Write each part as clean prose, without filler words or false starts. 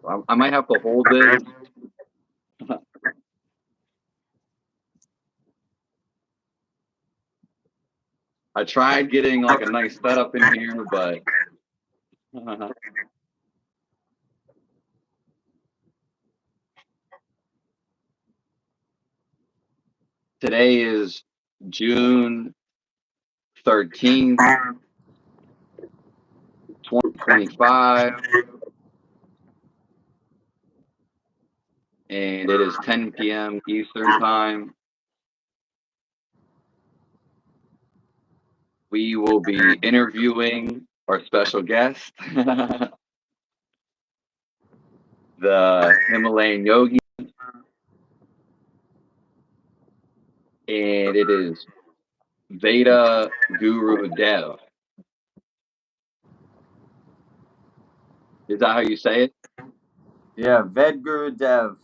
I might have to hold this. I tried getting like a nice setup in here, but today is June 13th, 2025, and it is 10 p.m. Eastern Time. We will be interviewing our special guest, the Himalayan Yogi, and it is Veda Guru Dev. Is that how you say it? Yeah, Vedguru Dev.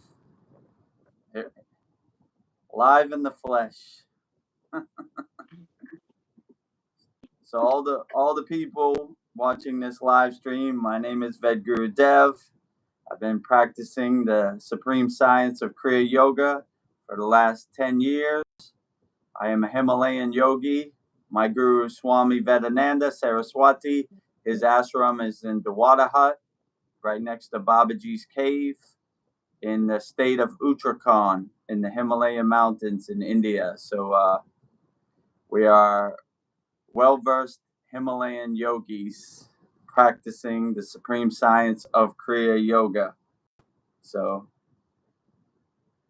Live in the flesh. So all the people watching this live stream, my name is Vedguru Dev. I've been practicing the supreme science of Kriya Yoga for the last 10 years. I am a Himalayan yogi. My guru is Swami Vedananda Saraswati. His ashram is in Dawada Hut, right next to Babaji's cave in the state of Uttarakhand in the Himalayan mountains in India. So we are well-versed Himalayan yogis practicing the supreme science of Kriya Yoga. So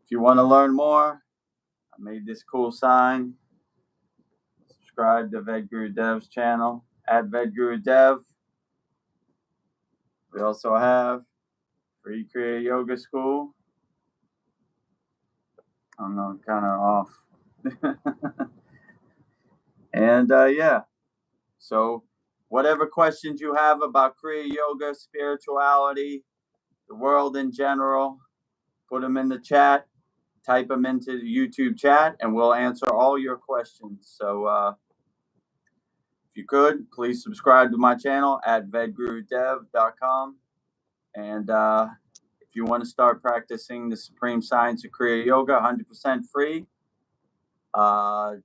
if you want to learn more, I made this cool sign. Subscribe to Vedguru Dev's channel at Vedguru Dev. We also have Free Kriya Yoga School. I don't know, kind of off. And yeah, so whatever questions you have about Kriya Yoga, spirituality, the world in general, put them in the chat, type them into the YouTube chat, and we'll answer all your questions. So if you could, please subscribe to my channel at vedgurudev.com. And if you want to start practicing the supreme science of Kriya Yoga 100% free,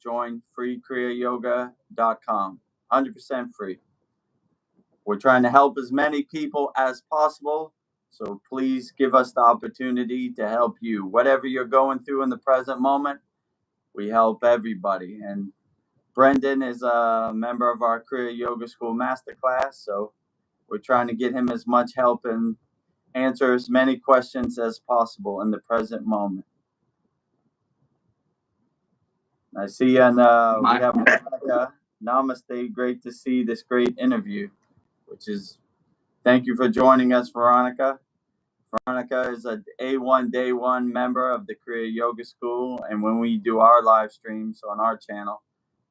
join freekriyayoga.com. 100% free. We're trying to help as many people as possible. So please give us the opportunity to help you. Whatever you're going through in the present moment, we help everybody. And Brendan is a member of our Kriya Yoga School Masterclass. So we're trying to get him as much help and answer as many questions as possible in the present moment. I see, and we have Veronica. Namaste. Great to see this great interview, thank you for joining us, Veronica. Veronica is a A1 Day 1 member of the Kriya Yoga School, and when we do our live streams on our channel,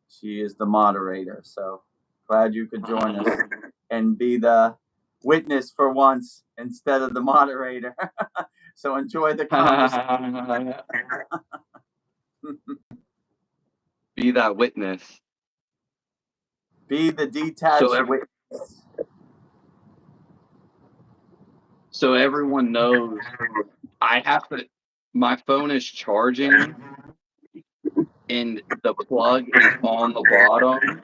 she is the moderator. So glad you could join us and be the witness for once instead of the moderator. So enjoy the conversation. Be that witness. Be the detached witness. So everyone knows my phone is charging and the plug is on the bottom.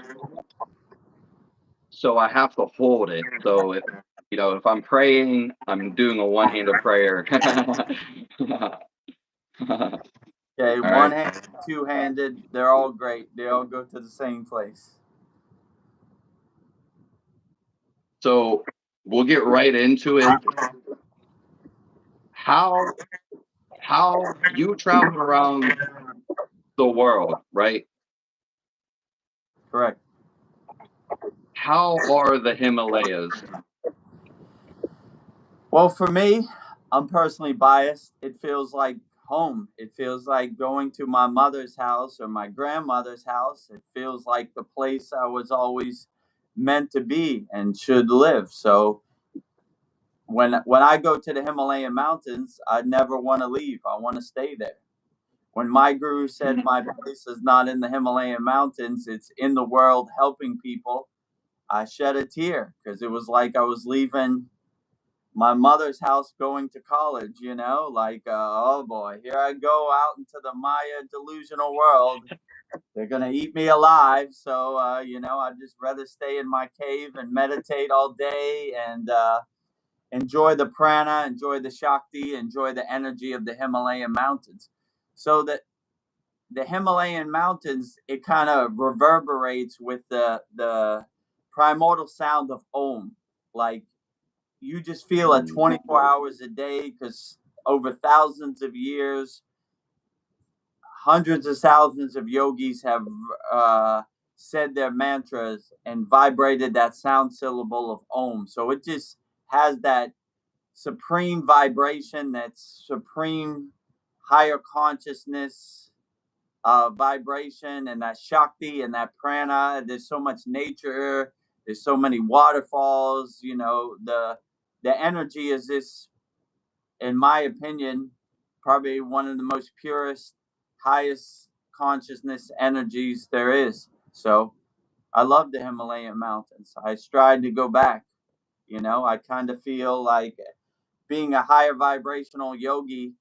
So I have to hold it. So if I'm praying, I'm doing a one-handed prayer. Okay, one-handed, two-handed, they're all great. They all go to the same place. So we'll get right into it. How you travel around the world, right? Correct. How are the Himalayas? Well, for me, I'm personally biased. It feels like home. It feels like going to my mother's house or my grandmother's house. It feels like the place I was always meant to be and should live. So when I go to the Himalayan mountains, I never want to leave. I want to stay there. When my guru said my place is not in the Himalayan mountains, it's in the world helping people, I shed a tear because it was like I was leaving my mother's house going to college, like, oh boy, here I go out into the Maya delusional world. They're going to eat me alive. So, I'd just rather stay in my cave and meditate all day and enjoy the prana, enjoy the Shakti, enjoy the energy of the Himalayan mountains. So that the Himalayan mountains, it kind of reverberates with the primordial sound of Om. Like, you just feel it 24 hours a day, because over thousands of years, hundreds of thousands of yogis have said their mantras and vibrated that sound syllable of Om. So it just has that supreme vibration, that supreme higher consciousness vibration, and that Shakti and that prana. There's so much nature. There's so many waterfalls. The energy is this, in my opinion, probably one of the most purest, highest consciousness energies there is. So I love the Himalayan mountains. I strive to go back. I kind of feel like being a higher vibrational yogi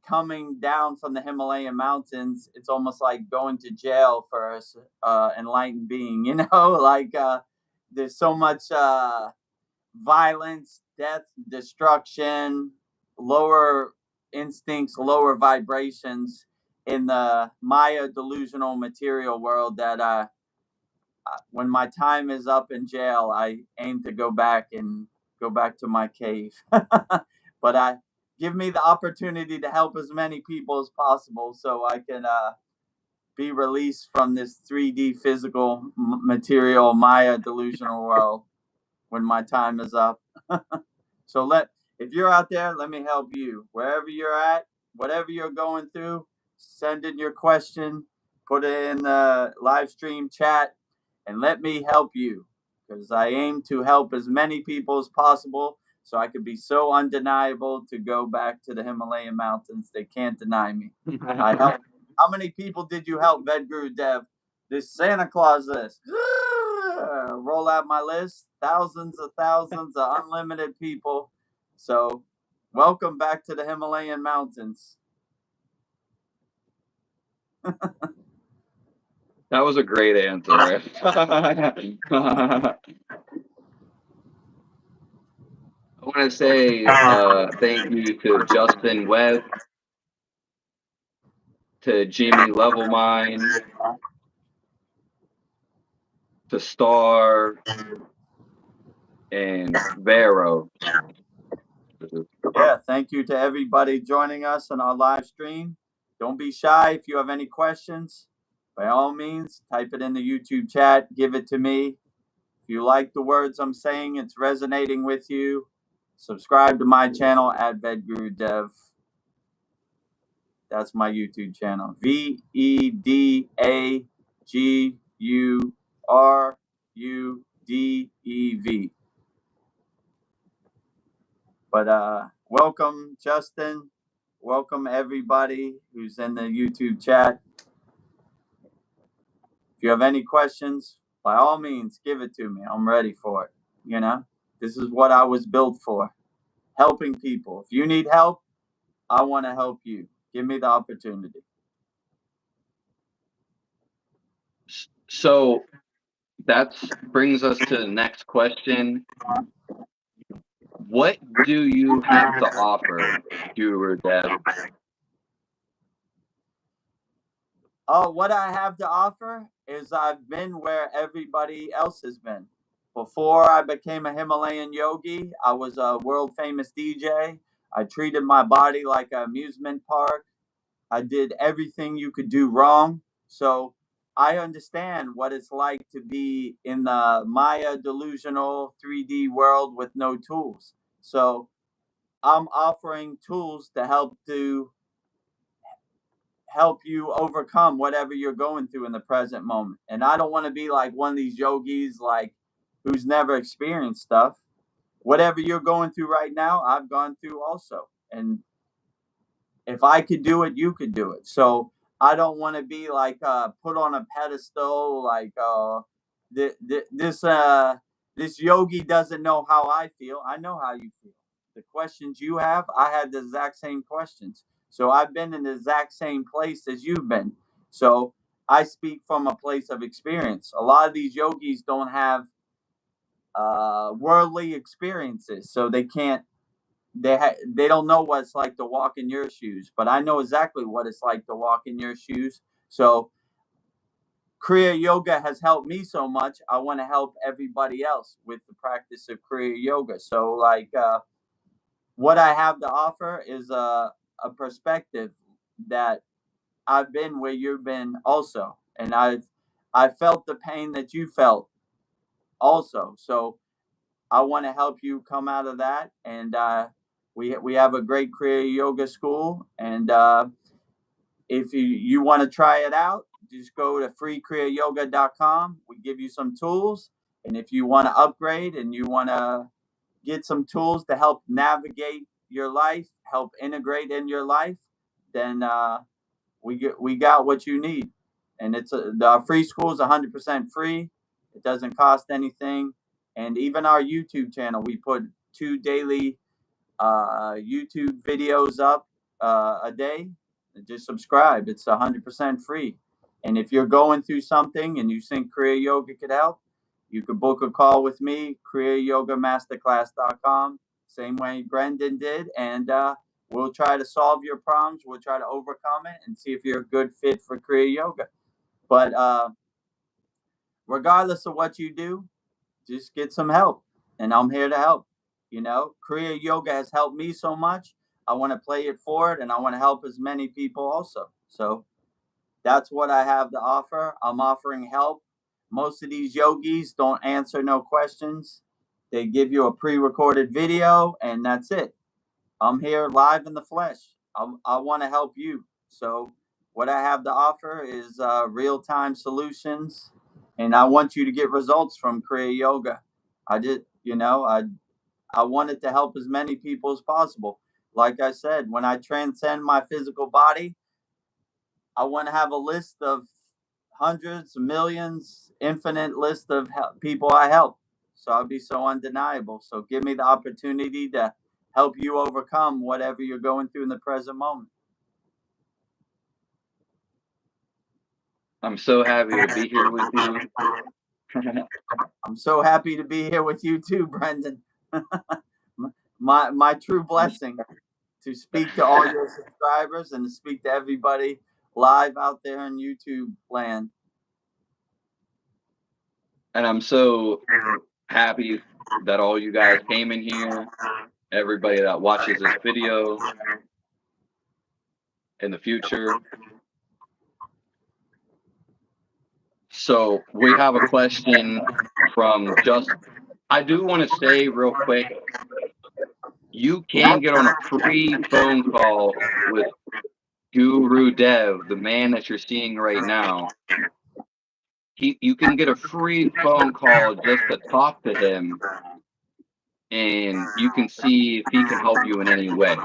coming down from the Himalayan mountains, it's almost like going to jail for an enlightened being, like there's so much violence, death, destruction, lower instincts, lower vibrations in the Maya delusional material world that when my time is up in jail, I aim to go back to my cave. But give me the opportunity to help as many people as possible so I can be released from this 3D physical material Maya delusional world when my time is up. So if you're out there, let me help you. Wherever you're at, whatever you're going through, send in your question, put it in the live stream chat, and let me help you, because I aim to help as many people as possible so I could be so undeniable to go back to the Himalayan mountains. They can't deny me. I help. How many people did you help, Vedguru Dev? This Santa Claus list. Roll out my list. Thousands of unlimited people. So welcome back to the Himalayan mountains. That was a great answer. I want to say thank you to Justin Webb, to Jimmy Levelmine, to Star, and Vero. Yeah, thank you to everybody joining us on our live stream. Don't be shy. If you have any questions, by all means, type it in the YouTube chat. Give it to me. If you like the words I'm saying, it's resonating with you, subscribe to my channel at Vedguru Dev. That's my YouTube channel. VEDAGURUDEV. But welcome, Justin. Welcome, everybody who's in the YouTube chat. If you have any questions, by all means, give it to me. I'm ready for it. This is what I was built for, helping people. If you need help, I want to help you. Give me the opportunity. So that brings us to the next question. What do you have to offer, Guru Dev? What I have to offer is I've been where everybody else has been. Before I became a Himalayan yogi, I was a world famous DJ. I treated my body like an amusement park. I did everything you could do wrong. So I understand what it's like to be in the Maya delusional 3D world with no tools. So I'm offering tools to help you overcome whatever you're going through in the present moment. And I don't want to be like one of these yogis like who's never experienced stuff. Whatever you're going through right now, I've gone through also. And if I could do it, you could do it. So I don't want to be like put on a pedestal like this yogi doesn't know how I feel. I know how you feel. The questions you have, I had the exact same questions. So I've been in the exact same place as you've been. So I speak from a place of experience. A lot of these yogis don't have worldly experiences, so they don't know what it's like to walk in your shoes. But I know exactly what it's like to walk in your shoes. So Kriya Yoga has helped me so much. I want to help everybody else with the practice of Kriya Yoga. So, like, what I have to offer is a perspective that I've been where you've been also, and I felt the pain that you felt also. So I want to help you come out of that, and we have a great Kriya Yoga school, and if you want to try it out, just go to freekriyayoga.com. We give you some tools. And if you want to upgrade and you want to get some tools to help navigate your life, help integrate in your life, then we got what you need. And the free school is 100% free. It doesn't cost anything. And even our YouTube channel, we put 2 daily YouTube videos up a day. Just subscribe. It's 100% free. And if you're going through something and you think Kriya Yoga could help, you could book a call with me, KriyaYogaMasterclass.com, same way Brendan did. And we'll try to solve your problems. We'll try to overcome it and see if you're a good fit for Kriya Yoga. But regardless of what you do, just get some help. And I'm here to help. Kriya Yoga has helped me so much. I want to play it forward, and I want to help as many people also. So that's what I have to offer. I'm offering help. Most of these yogis don't answer no questions. They give you a pre-recorded video, and that's it. I'm here live in the flesh. I want to help you. So what I have to offer is real-time solutions, and I want you to get results from Kriya Yoga. I wanted to help as many people as possible. Like I said, when I transcend my physical body, I want to have a list of hundreds, millions, infinite list of people I help. So I'll be so undeniable. So give me the opportunity to help you overcome whatever you're going through in the present moment. I'm so happy to be here with you. I'm so happy to be here with you too, Brendan. my true blessing to speak to all your subscribers and to speak to everybody live out there in YouTube land. And I'm so happy that all you guys came in here, everybody that watches this video in the future. So we have a question from I do want to say real quick, you can get on a free phone call with Guru Dev, the man that you're seeing right now. You can get a free phone call just to talk to him, and you can see if he can help you in any way.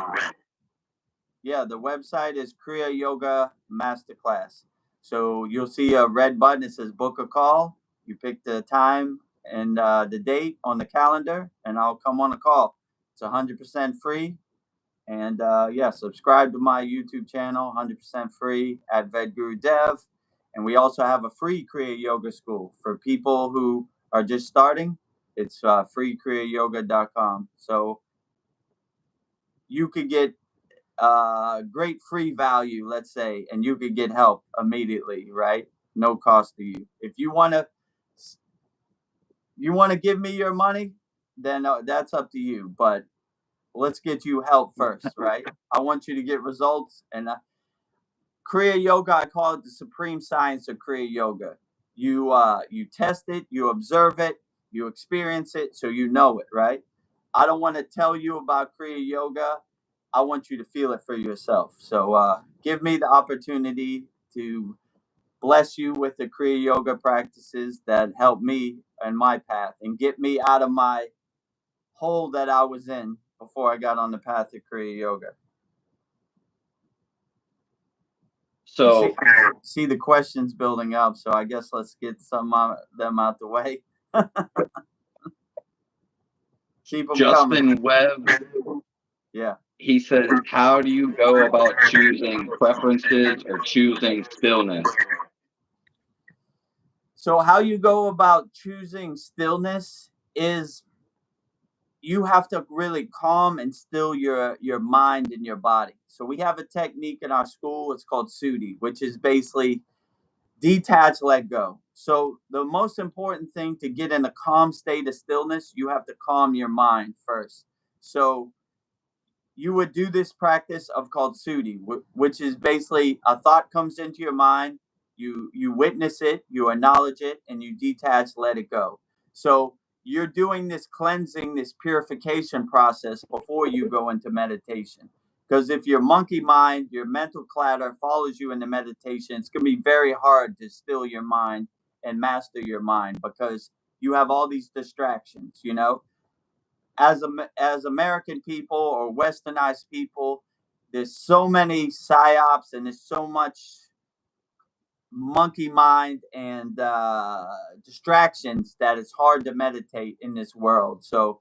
Yeah, the website is Kriya Yoga Masterclass. So you'll see a red button that says book a call. You pick the time and the date on the calendar, and I'll come on a call. It's 100% free. And subscribe to my YouTube channel, 100% free at Vedguru Dev. And we also have a free Kriya Yoga school for people who are just starting. It's freekriyayoga.com. So you could get great free value, let's say, and you could get help immediately, right? No cost to you. If you want to give me your money, then that's up to you. But let's get you help first, right? I want you to get results. And Kriya Yoga, I call it the supreme science of Kriya Yoga. You test it, you observe it, you experience it, so you know it, right? I don't want to tell you about Kriya Yoga. I want you to feel it for yourself. So give me the opportunity to bless you with the Kriya Yoga practices that help me in my path and get me out of my hole that I was in before I got on the path of Kriya Yoga. So see the questions building up, so I guess let's get some of them out the way. Keep them coming. Justin Webb, Yeah. he says, how do you go about choosing preferences or choosing stillness? So how you go about choosing stillness is you have to really calm and still your mind and your body. So we have a technique in our school. It's called Sudi, which is basically detach, let go. So the most important thing to get in a calm state of stillness, you have to calm your mind first. So you would do this practice of called sudi, which is basically a thought comes into your mind, you witness it, you acknowledge it, and you detach, let it go. So you're doing this cleansing, this purification process before you go into meditation. Because if your monkey mind, your mental clatter follows you into meditation, it's going to be very hard to still your mind and master your mind because you have all these distractions, you know. As American people or westernized people, there's so many psyops and there's so much monkey mind and distractions that it's hard to meditate in this world. So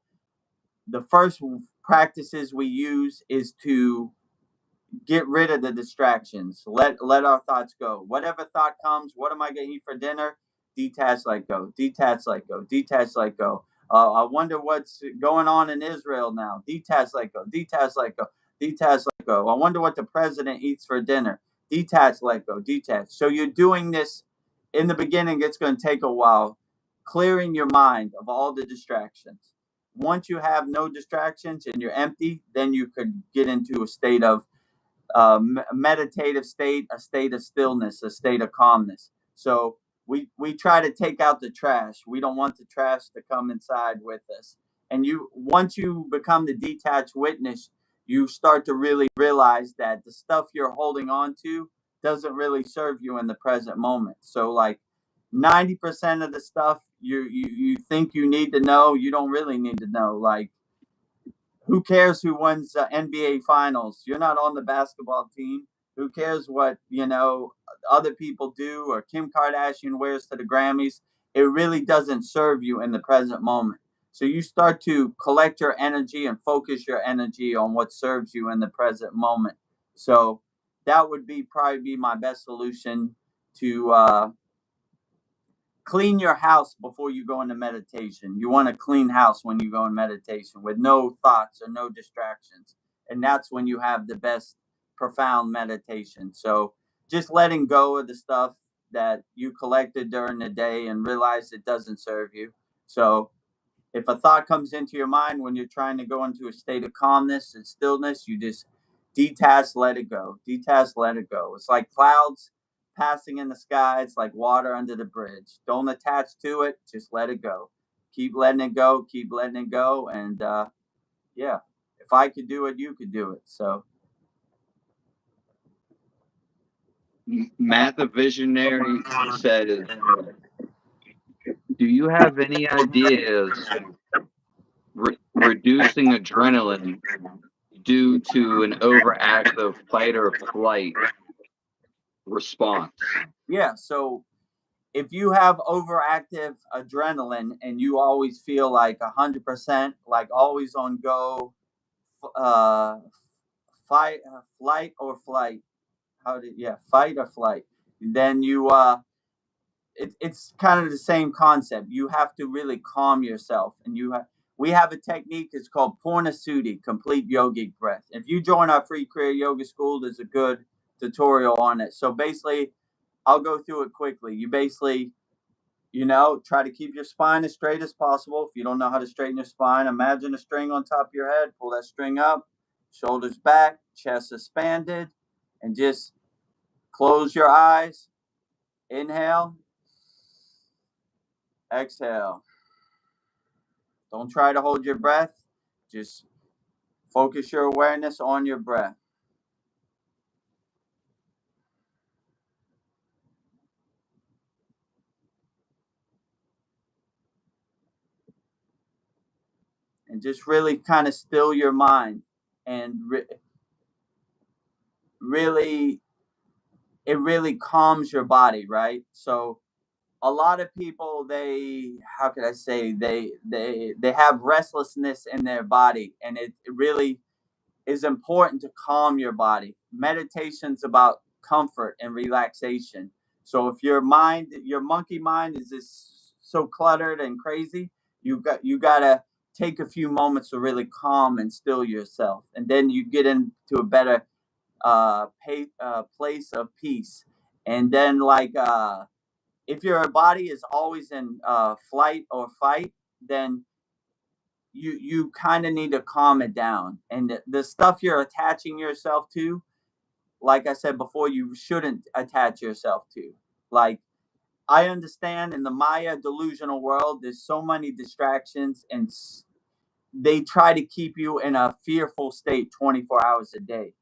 the first practices we use is to get rid of the distractions. Let our thoughts go. Whatever thought comes, what am I going to eat for dinner? Detach, let go. Detach, let go. Detach, let go. I wonder what's going on in Israel now. Detach, let go. Detach, let go. Detach, let go. I wonder what the president eats for dinner. Detach, let go. Detach. So you're doing this in the beginning. It's going to take a while, clearing your mind of all the distractions. Once you have no distractions and you're empty, then you could get into a state of meditative state, a state of stillness, a state of calmness. So we try to take out the trash. We don't want the trash to come inside with us. And you once you become the detached witness, you start to really realize that the stuff you're holding on to doesn't really serve you in the present moment. So like 90% of the stuff you think you need to know, you don't really need to know. Like who cares who wins NBA finals? You're not on the basketball team. Who cares what, other people do or Kim Kardashian wears to the Grammys? It really doesn't serve you in the present moment. So you start to collect your energy and focus your energy on what serves you in the present moment. So that would probably be my best solution to clean your house before you go into meditation. You want a clean house when you go in meditation with no thoughts or no distractions. And that's when you have the best profound meditation. So just letting go of the stuff that you collected during the day and realize it doesn't serve you. So if a thought comes into your mind when you're trying to go into a state of calmness and stillness, you just detach, let it go. Detach, let it go. It's like clouds passing in the sky. It's like water under the bridge. Don't attach to it. Just let it go. Keep letting it go. Keep letting it go. And yeah, if I could do it, you could do it. So Matt the Visionary says, do you have any ideas reducing adrenaline due to an overactive fight or flight response? yeah, so if you have overactive adrenaline and you always feel like 100%, like always on go, uh, flight or flight. Fight or flight. Then it's kind of the same concept. You have to really calm yourself, and we have a technique. It's called Purnasudi, complete yogic breath. If you join our free Kriya Yoga school, there's a good tutorial on it. So basically, I'll go through it quickly. You basically try to keep your spine as straight as possible. If you don't know how to straighten your spine, imagine a string on top of your head. Pull that string up, shoulders back, chest expanded, and just close your eyes. Inhale, exhale. Don't try to hold your breath. Just focus your awareness on your breath. And just really kind of still your mind and really it really calms your body, right? So a lot of people, they, how could I say, they have restlessness in their body, and it really is important to calm your body. Meditation's about comfort and relaxation. So if your monkey mind is just so cluttered and crazy, you gotta take a few moments to really calm and still yourself, and then you get into a better place of peace. And then, like, if your body is always in flight or fight, then you kind of need to calm it down. And the stuff you're attaching yourself to, like I said before, you shouldn't attach yourself to. Like, I understand in the Maya delusional world, there's so many distractions, and they try to keep you in a fearful state 24 hours a day.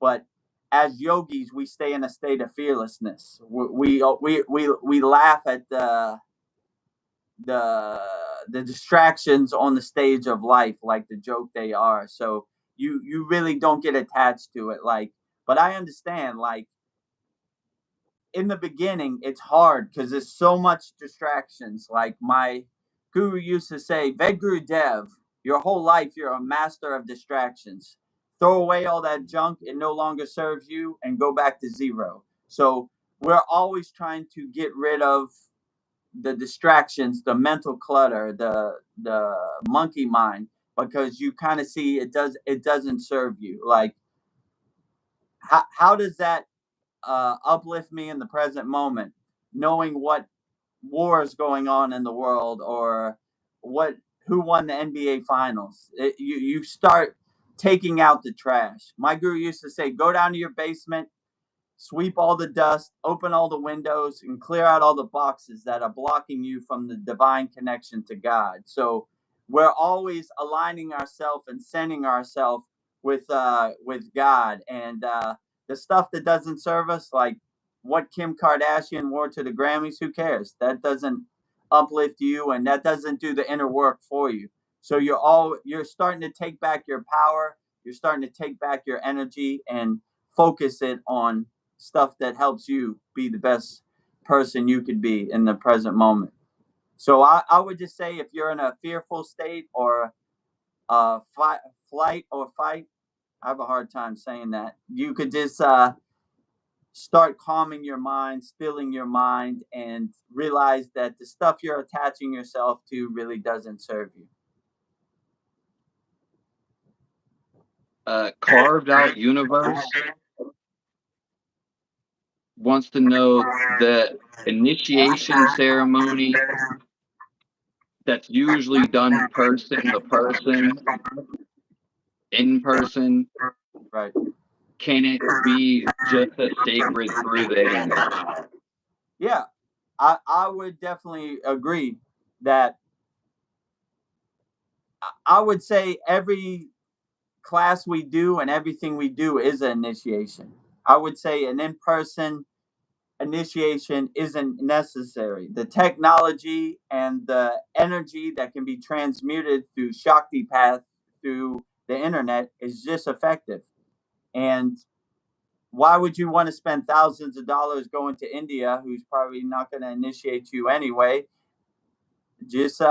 But as yogis, we stay in a state of fearlessness. We laugh at the the distractions on the stage of life like the joke they are. So you really don't get attached to it. Like, but I understand, like, in the beginning it's hard because there's so much distractions. Like, my guru used to say, Vedguru Dev, your whole life you're a master of distractions. Throw away all that junk, it no longer serves you, and go back to zero. So we're always trying to get rid of the distractions, the mental clutter, the monkey mind, because you kind of see it doesn't serve you. Like, how does that uplift me in the present moment, knowing what war is going on in the world, or what who won the NBA finals? You start taking out the trash. My guru used to say, go down to your basement, sweep all the dust, open all the windows, and clear out all the boxes that are blocking you from the divine connection to God. So we're always aligning ourselves and sending ourselves with God, and the stuff that doesn't serve us, like what Kim Kardashian wore to the Grammys, who cares? That doesn't uplift you, and that doesn't do the inner work for you. So you're starting to take back your power. You're starting to take back your energy and focus it on stuff that helps you be the best person you could be in the present moment. So I would just say, if you're in a fearful state, or flight or fight, I have a hard time saying that. You could just start calming your mind, stilling your mind, and realize that the stuff you're attaching yourself to really doesn't serve you. Carved Out Universe wants to know the initiation ceremony that's usually done person to person, in person. Right. Can it be just as sacred through the internet? Yeah, I would definitely agree that I would say every class we do and everything we do is an initiation. I would say an in person initiation isn't necessary. The technology and the energy that can be transmuted through Shakti path through the internet is just effective. And why would you want to spend thousands of dollars going to India, who's probably not going to initiate you anyway? Just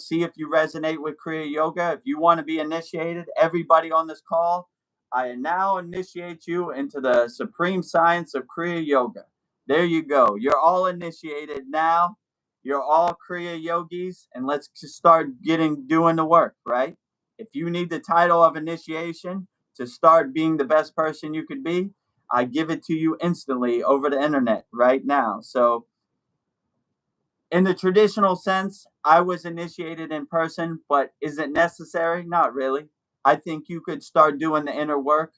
see if you resonate with Kriya Yoga. If you want to be initiated, everybody on this call, I now initiate you into the supreme science of Kriya Yoga. There you go. You're all initiated now. You're all Kriya Yogis, and let's just start doing the work, right? If you need the title of initiation to start being the best person you could be, I give it to you instantly over the internet right now. So in the traditional sense, I was initiated in person, but is it necessary? Not really. I think you could start doing the inner work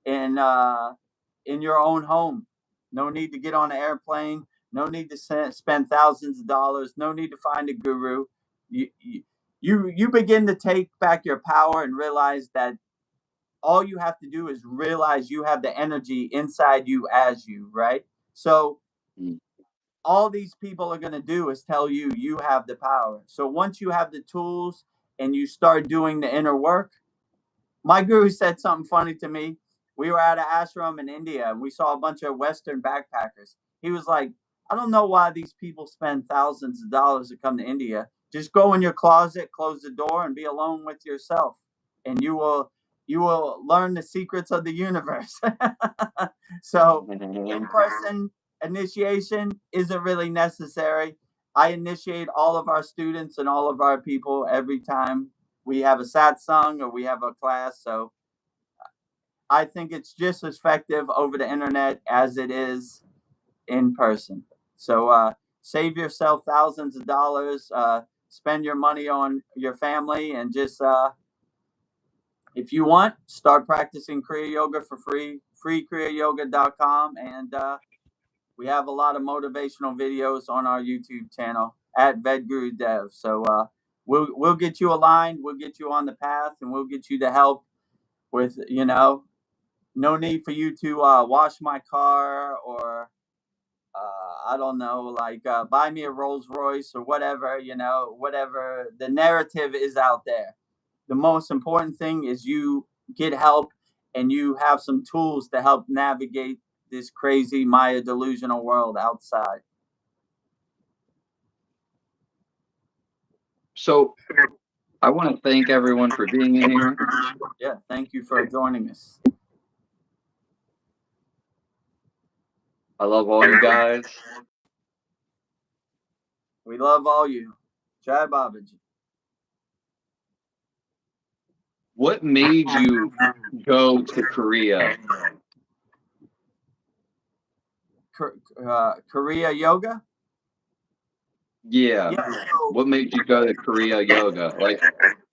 in your own home. No need to get on an airplane. No need to spend thousands of dollars. No need to find a guru. You begin to take back your power and realize that all you have to do is realize you have the energy inside you as you, right? So Mm. all these people are going to do is tell you you have the power. So once you have the tools and you start doing the inner work, my guru said something funny to me. We were at an ashram in India and we saw a bunch of Western backpackers. He was like, I don't know why these people spend thousands of dollars to come to India. Just go in your closet, close the door, and be alone with yourself, and you will learn the secrets of the universe. So, in person initiation isn't really necessary. I initiate all of our students and all of our people every time we have a satsang or we have a class. So I think it's just as effective over the internet as it is in person. So save yourself thousands of dollars, spend your money on your family, and just if you want, start practicing Kriya Yoga for free, freekriyayoga.com. And we have a lot of motivational videos on our YouTube channel at VedGuruDev. So we'll get you aligned, we'll get you on the path, and we'll get you the help with, no need for you to wash my car or I don't know, like buy me a Rolls Royce or whatever, whatever the narrative is out there. The most important thing is you get help and you have some tools to help navigate this crazy Maya delusional world outside. So I want to thank everyone for being in here. Yeah, thank you for joining us. I love all you guys. We love all you. Jai Babaji. What made you go to Korea? Korea Yoga? Yeah. Yeah. So, What made you go to Korea Yoga? Like,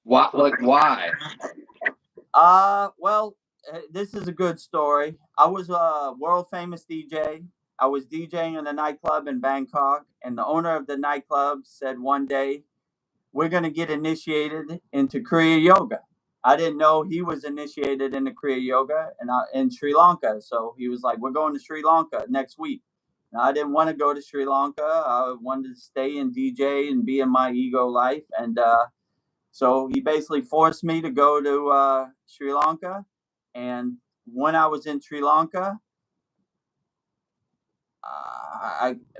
why? well, this is a good story. I was a world famous DJ. I was DJing in a nightclub in Bangkok, and the owner of the nightclub said one day, "We're going to get initiated into Kriya Yoga." I didn't know he was initiated into Kriya Yoga in Sri Lanka. So he was like, "We're going to Sri Lanka next week." Now, I didn't want to go to Sri Lanka. I wanted to stay and DJ and be in my ego life. And so he basically forced me to go to Sri Lanka. And when I was in Sri Lanka,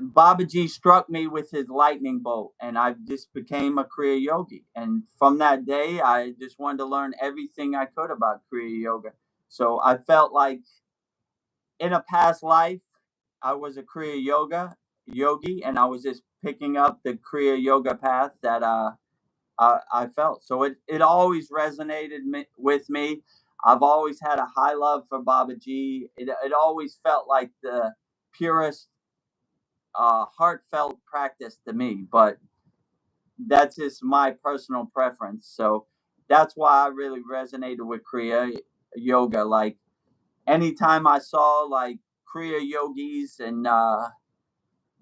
Babaji struck me with his lightning bolt, and I just became a Kriya Yogi. And from that day, I just wanted to learn everything I could about Kriya Yoga. So I felt like in a past life, I was a Kriya Yogi, and I was just picking up the Kriya Yoga path that I felt. So it always resonated with me. I've always had a high love for Babaji. It always felt like the purest, heartfelt practice to me. But that's just my personal preference. So that's why I really resonated with Kriya Yoga. Like anytime I saw like Kriya Yogis and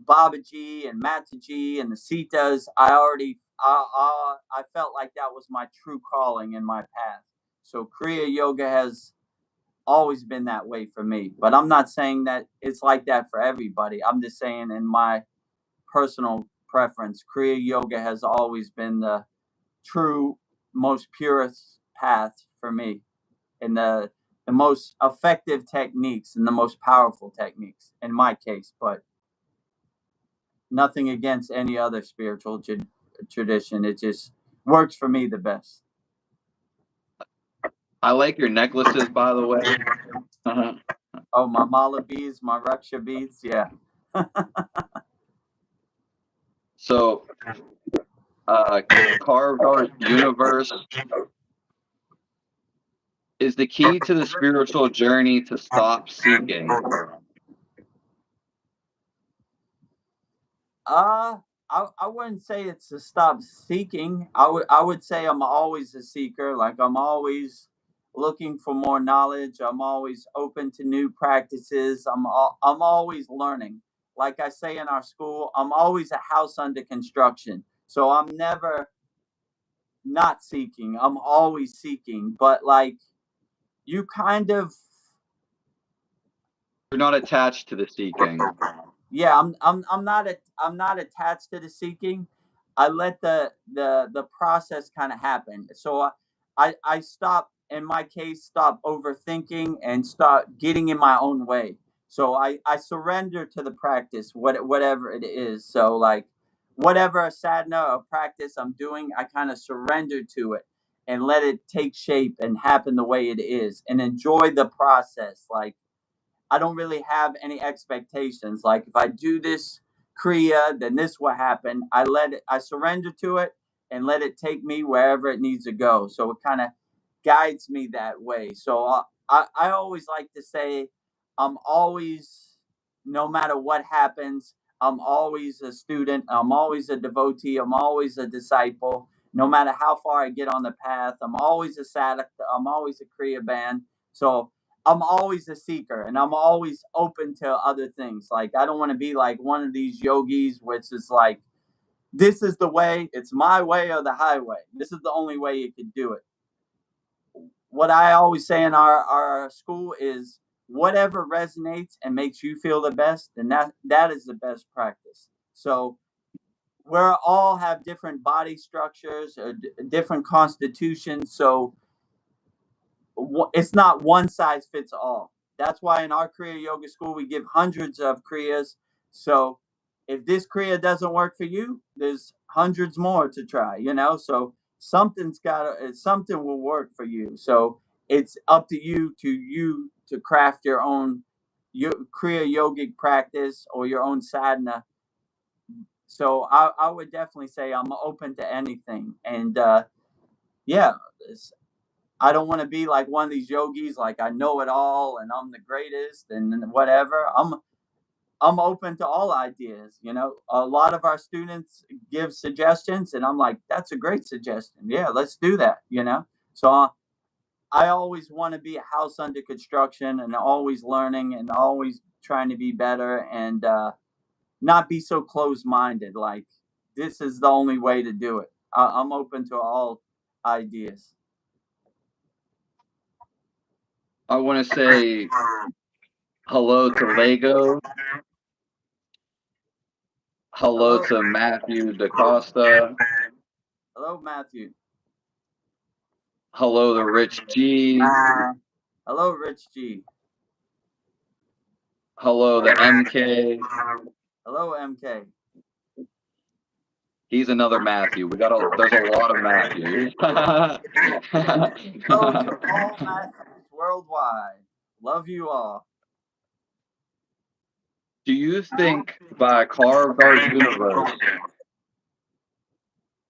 Babaji and Mataji and the Sitas, I felt like that was my true calling in my path. So Kriya Yoga has always been that way for me. But I'm not saying that it's like that for everybody. I'm just saying in my personal preference, Kriya Yoga has always been the true, most purest path for me, and the most effective techniques and the most powerful techniques in my case. But nothing against any other spiritual tradition. It just works for me the best. I like your necklaces, by the way. Oh, my mala beads, my Raksha beads, yeah. So, carved art universe is the key to the spiritual journey to stop seeking. I wouldn't say it's to stop seeking. I would say I'm always a seeker. Like I'm always looking for more knowledge. I'm always open to new practices. I'm always learning. Like I say in our school, I'm always a house under construction. So I'm never not seeking. I'm always seeking. But like you kind of You're not attached to the seeking. yeah, I'm not attached to the seeking. I let the process kind of happen. So I stop, in my case, stop overthinking and start getting in my own way. So I surrender to the practice, whatever it is. So like whatever sadhana or practice I'm doing, I kind of surrender to it and let it take shape and happen the way it is and enjoy the process. Like I don't really have any expectations. Like if I do this kriya, then this will happen. I surrender to it and let it take me wherever it needs to go. So it kind of guides me that way. So I always like to say, I'm always, no matter what happens, I'm always a student. I'm always a devotee. I'm always a disciple. No matter how far I get on the path, I'm always a sadhak. I'm always a kriya band. So I'm always a seeker and I'm always open to other things. Like I don't want to be like one of these yogis which is like this is the way, it's my way or the highway. This is the only way you can do it. What I always say in our school is whatever resonates and makes you feel the best, then that is the best practice. So we all have different body structures, different constitutions. So it's not one size fits all. That's why in our Kriya Yoga school we give hundreds of Kriyas. So if this Kriya doesn't work for you, there's hundreds more to try. So something will work for you. So it's up to you to craft your own Kriya Yogic practice or your own sadhana. So I would definitely say I'm open to anything, and yeah, I don't want to be like one of these yogis, like I know it all and I'm the greatest and whatever. I'm open to all ideas. A lot of our students give suggestions, and I'm like, that's a great suggestion. Yeah, let's do that. So I always want to be a house under construction and always learning and always trying to be better and not be so closed minded. Like this is the only way to do it. I'm open to all ideas. I want to say hello to Lego. Hello Hello. to Matthew DaCosta. Hello, Matthew. Hello to Rich G. Hello, Rich G. Hello to MK. Hello, MK. He's another Matthew. There's a lot of Matthews. Hello to all Matthews worldwide. Love you all. Do you think by carved art universe,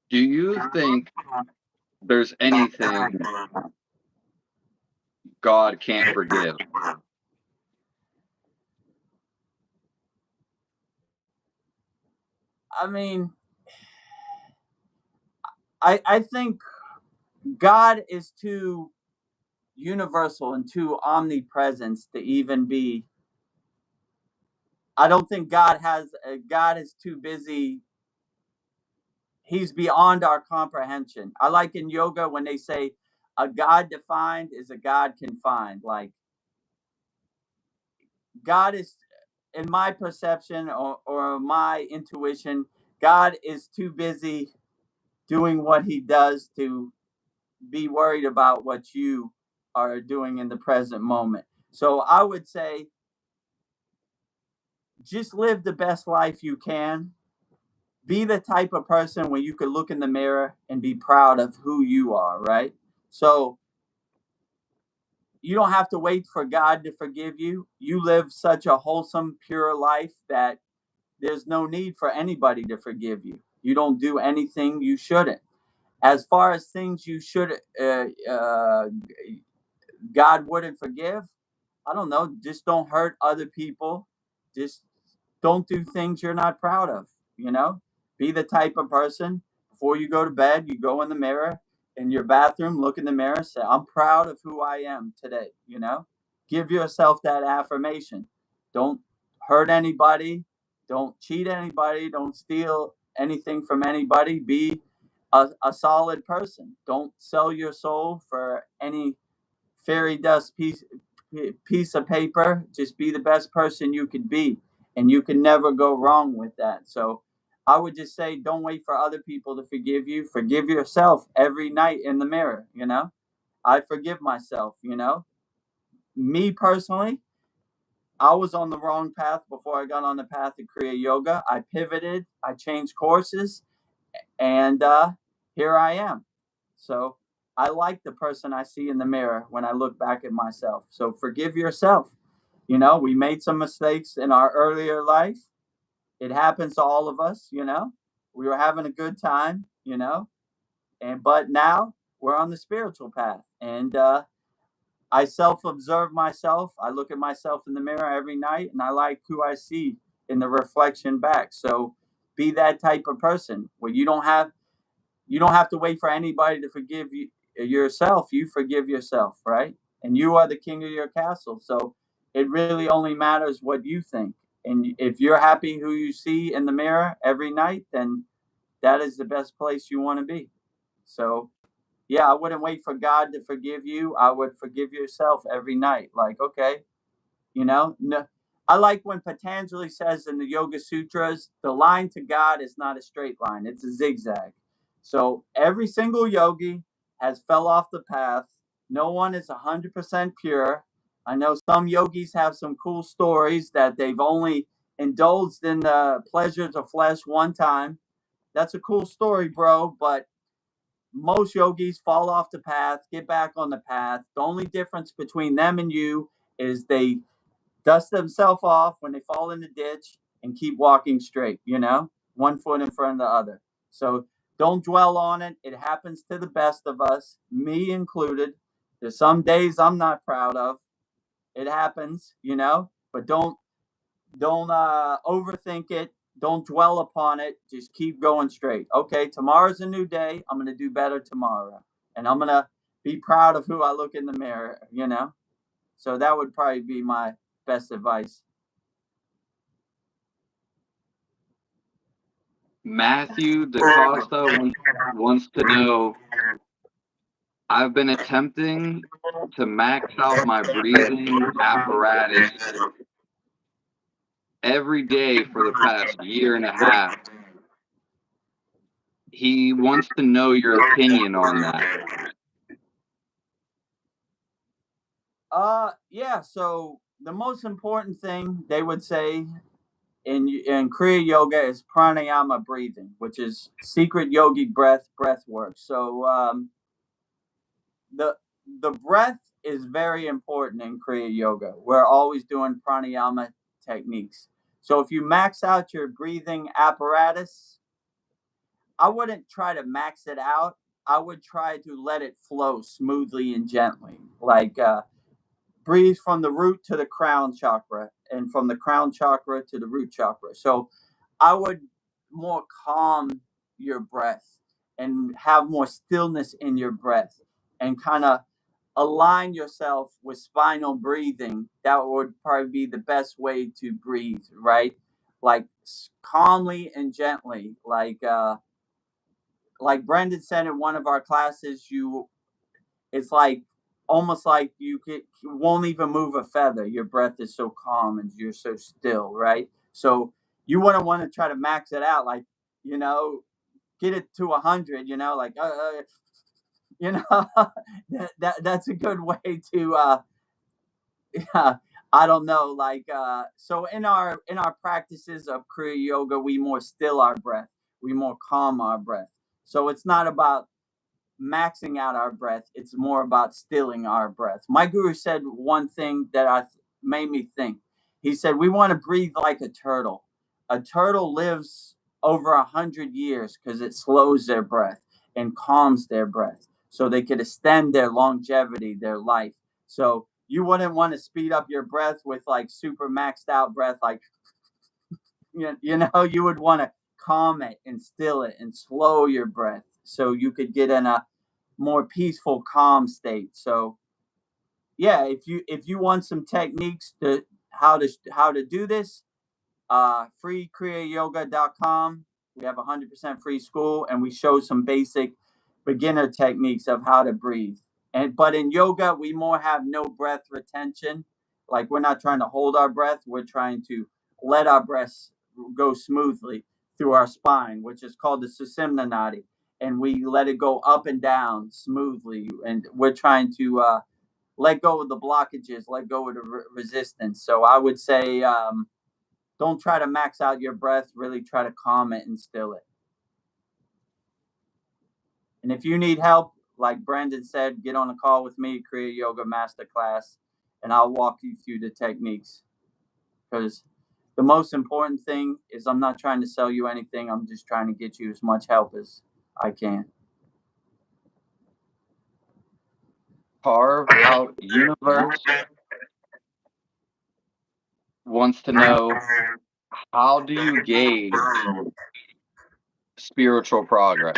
do you think there's anything God can't forgive? I mean, I think God is too universal and too omnipresent to even be. I don't think God is too busy. He's beyond our comprehension. I like in yoga when they say a God defined is a God confined. Like God is, in my perception or my intuition, God is too busy doing what he does to be worried about what you are doing in the present moment. So I would say just live the best life you can. Be the type of person where you could look in the mirror and be proud of who you are, right? So you don't have to wait for God to forgive you. You live such a wholesome, pure life that there's no need for anybody to forgive you. You don't do anything you shouldn't. As far as things you should, God wouldn't forgive, I don't know. Just don't hurt other people. Just don't do things you're not proud of. Be the type of person before you go to bed, you go in the mirror in your bathroom, look in the mirror, say, I'm proud of who I am today. Give yourself that affirmation. Don't hurt anybody. Don't cheat anybody. Don't steal anything from anybody. Be a solid person. Don't sell your soul for any fairy dust piece of paper. Just be the best person you could be, and you can never go wrong with that. So I would just say, don't wait for other people to forgive you. Forgive yourself every night in the mirror. I forgive myself. Me personally, I was on the wrong path before I got on the path of Kriya Yoga. I pivoted, I changed courses, and here I am. So I like the person I see in the mirror when I look back at myself. So forgive yourself. You know, we made some mistakes in our earlier life. It happens to all of us, you know. We were having a good time, you know, and but now we're on the spiritual path. And I self-observe myself. I look at myself in the mirror every night, and I like who I see in the reflection back. So be that type of person where you don't have to wait for anybody to forgive you yourself. You forgive yourself, right? And you are the king of your castle. So it really only matters what you think. And if you're happy who you see in the mirror every night, then that is the best place you want to be. So yeah, I wouldn't wait for God to forgive you. I would forgive yourself every night. Like, okay, you know, no, I like when Patanjali says in the Yoga Sutras, the line to God is not a straight line, it's a zigzag. So every single yogi has fell off the path. No one is 100% pure. I know some yogis have some cool stories that they've only indulged in the pleasures of flesh one time. That's a cool story, bro, but most yogis fall off the path, get back on the path. The only difference between them and you is they dust themselves off when they fall in the ditch and keep walking straight, you know, one foot in front of the other. So don't dwell on it. It happens to the best of us, me included. There's some days I'm not proud of. It happens, you know, but don't overthink it. Don't dwell upon it. Just keep going straight. Okay, tomorrow's a new day. I'm going to do better tomorrow. And I'm going to be proud of who I look in the mirror, you know? So that would probably be my best advice. Matthew DaCosta wants to know, I've been attempting to max out my breathing apparatus every day for the past year and a half. He wants to know your opinion on that. Yeah, so the most important thing they would say in Kriya Yoga is pranayama breathing, which is secret yogic breath work. So the the breath is very important in Kriya Yoga. We're always doing pranayama techniques. So if you max out your breathing apparatus, I wouldn't try to max it out. I would try to let it flow smoothly and gently. Like breathe from the root to the crown chakra and from the crown chakra to the root chakra. So I would more calm your breath and have more stillness in your breath and kind of align yourself with spinal breathing. That would probably be the best way to breathe, right? Like calmly and gently. Like Brendan said in one of our classes, it's like almost like you won't even move a feather. Your breath is so calm and you're so still, right? So you wouldn't want to try to max it out, like, you know, get it to 100, you know, like you know, that's a good way to yeah, I don't know, like so in our practices of Kriya Yoga, we more still our breath, we more calm our breath. So it's not about maxing out our breath. It's more about stilling our breath. My guru said one thing that made me think. He said, we want to breathe like a turtle. A turtle lives over 100 years because it slows their breath and calms their breath so they could extend their longevity, their life. So you wouldn't want to speed up your breath with like super maxed out breath, like, you know, you would want to calm it and still it and slow your breath so you could get in a more peaceful, calm state. So yeah, if you want some techniques to how to do this, freekriyayoga.com. We have 100% free school, and we show some basic beginner techniques of how to breathe. And but in yoga, we more have no breath retention. Like we're not trying to hold our breath. We're trying to let our breath go smoothly through our spine, which is called the Susimna Nadi, and we let it go up and down smoothly. And we're trying to let go of the blockages, let go of the resistance. So I would say, don't try to max out your breath. Really try to calm it and still it. And if you need help, like Brandon said, get on a call with me, Kriya Yoga Masterclass, and I'll walk you through the techniques. Because the most important thing is I'm not trying to sell you anything. I'm just trying to get you as much help as I can. Carve Out Universe wants to know, how do you gauge spiritual progress?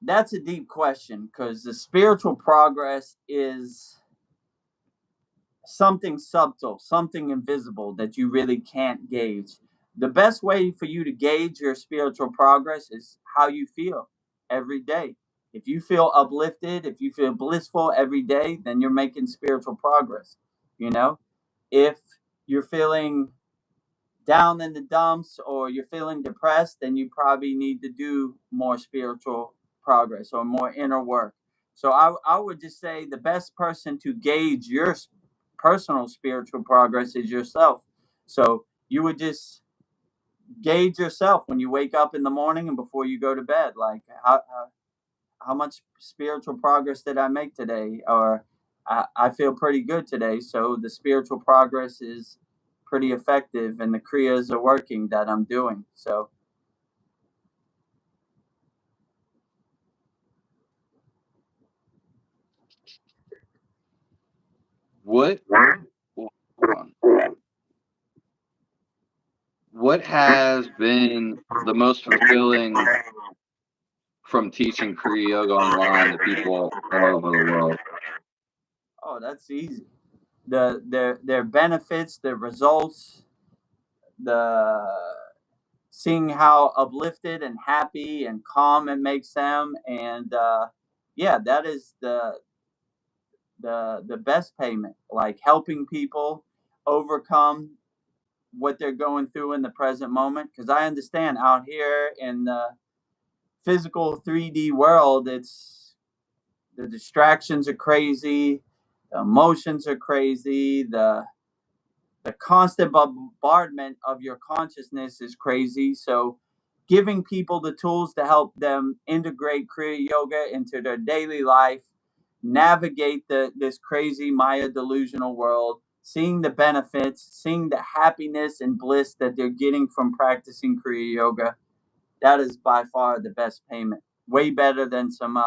That's a deep question, because the spiritual progress is something subtle, something invisible that you really can't gauge. The best way for you to gauge your spiritual progress is how you feel every day. If you feel uplifted, if you feel blissful every day, then you're making spiritual progress. You know, if you're feeling down in the dumps or you're feeling depressed, then you probably need to do more spiritual progress or more inner work. So I would just say the best person to gauge your personal spiritual progress is yourself. So you would just gauge yourself when you wake up in the morning and before you go to bed. Like, how much spiritual progress did I make today? Or I feel pretty good today. So the spiritual progress is pretty effective and the kriyas are working that I'm doing. So What, hold on. What has been the most fulfilling from teaching Kriya Yoga online to people all over the world? oh, that's easy. Their benefits, their results, the seeing how uplifted and happy and calm it makes them, and yeah, that is the best payment. Like helping people overcome what they're going through in the present moment. Because I understand out here in the physical 3D world, it's the distractions are crazy, the emotions are crazy, the constant bombardment of your consciousness is crazy. So giving people the tools to help them integrate Kriya Yoga into their daily life, navigate this crazy Maya delusional world, seeing the benefits, seeing the happiness and bliss that they're getting from practicing Kriya Yoga, that is by far the best payment. Way better than some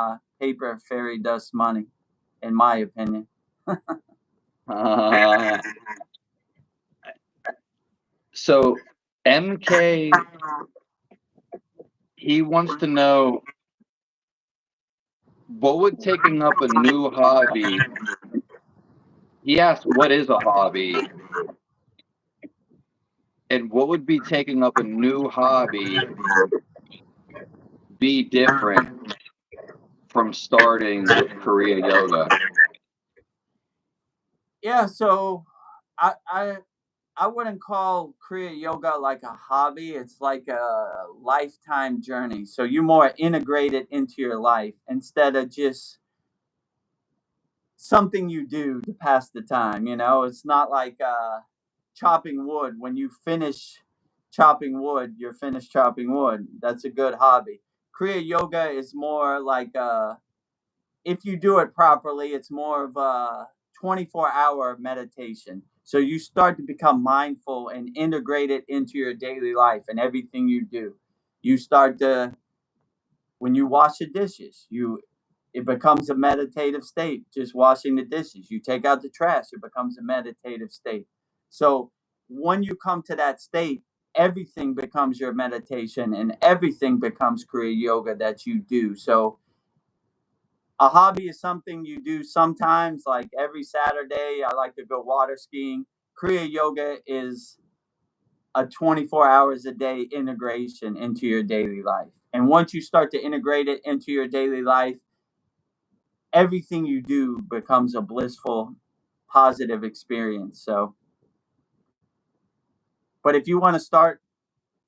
paper fairy dust money, in my opinion. Uh, so MK, he wants to know, what would taking up a new hobby, he asked, what is a hobby? And what would be taking up a new hobby be different from starting with Kriya Yoga? Yeah, so I I I wouldn't call Kriya Yoga like a hobby. It's like a lifetime journey. So you more integrate it into your life instead of just something you do to pass the time. You know, it's not like chopping wood. When you finish chopping wood, you're finished chopping wood. That's a good hobby. Kriya Yoga is more like if you do it properly, it's more of a 24-hour meditation. So you start to become mindful and integrate it into your daily life and everything you do. You start to, when you wash the dishes, it becomes a meditative state, just washing the dishes. You take out the trash, it becomes a meditative state. So when you come to that state, everything becomes your meditation and everything becomes Kriya Yoga that you do. So a hobby is something you do sometimes, like every Saturday. I like to go water skiing. Kriya Yoga is a 24 hours a day integration into your daily life. And once you start to integrate it into your daily life, everything you do becomes a blissful, positive experience. So, but if you want to start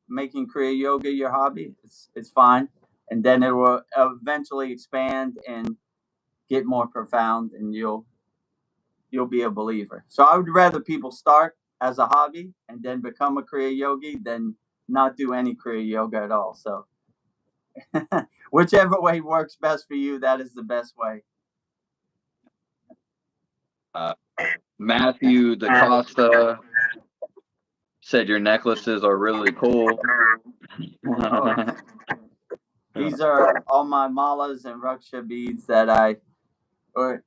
making Kriya Yoga your hobby, it's fine. And then it will eventually expand and get more profound, and you'll be a believer. So I would rather people start as a hobby and then become a Kriya Yogi than not do any Kriya Yoga at all. So whichever way works best for you, that is the best way. Matthew DaCosta said your necklaces are really cool. Oh, these are all my malas and raksha beads that or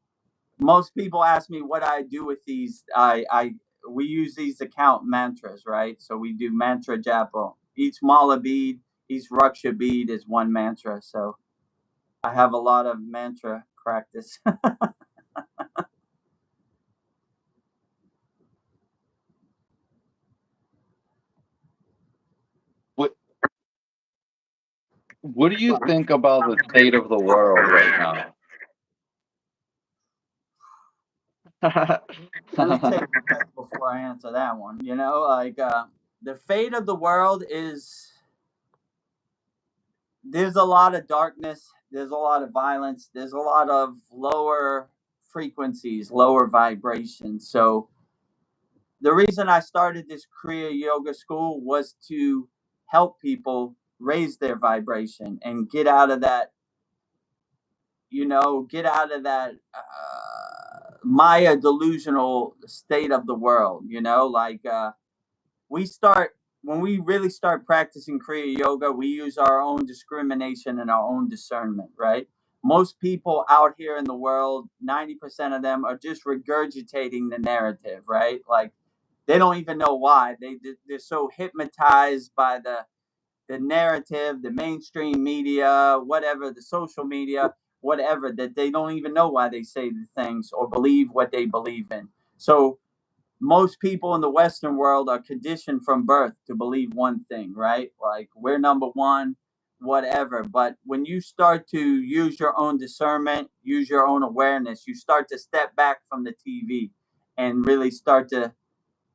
most people ask me what I do with these. We use these to count mantras, right? So we do mantra japa. Each mala bead, each raksha bead is one mantra. So I have a lot of mantra practice. What do you think about the state of the world right now? Let me take a breath before I answer that one. The fate of the world is, there's a lot of darkness, there's a lot of violence, there's a lot of lower frequencies, lower vibrations. So the reason I started this Kriya Yoga school was to help people raise their vibration and get out of that, Maya delusional state of the world. We start when we really start practicing Kriya Yoga, we use our own discrimination and our own discernment, right? Most people out here in the world, 90% of them are just regurgitating the narrative, right? Like they don't even know why. They're so hypnotized by the narrative, the mainstream media, whatever, the social media, whatever, that they don't even know why they say the things or believe what they believe in. So most people in the Western world are conditioned from birth to believe one thing, right? Like we're number one, whatever. But when you start to use your own discernment, use your own awareness, you start to step back from the TV and really start to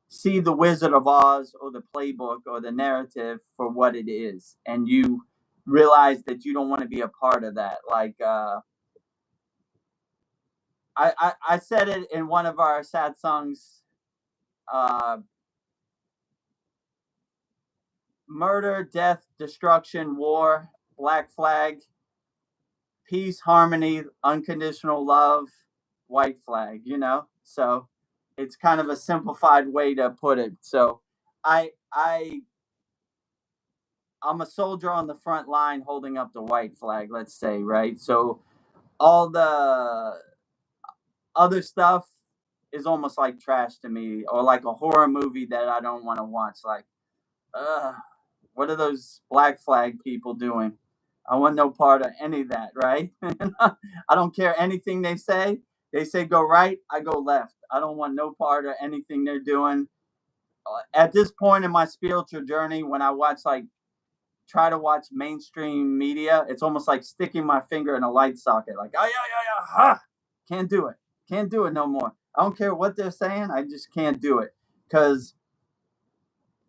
see the Wizard of Oz or the playbook or the narrative for what it is. And you realize that you don't want to be a part of that. I said it in one of our sad songs, uh, murder, death, destruction, war, black flag, peace, harmony, unconditional love, white flag. So it's kind of a simplified way to put it. So I I'm a soldier on the front line holding up the white flag, let's say, right? So all the other stuff is almost like trash to me, or like a horror movie that I don't want to watch. Like, what are those black flag people doing? I want no part of any of that, right? I don't care anything they say. They say go right, I go left. I don't want no part of anything they're doing. At this point in my spiritual journey, when I try to watch mainstream media, it's almost like sticking my finger in a light socket. Like, oh yeah, yeah, yeah, ha! Can't do it. Can't do it no more. I don't care what they're saying. I just can't do it because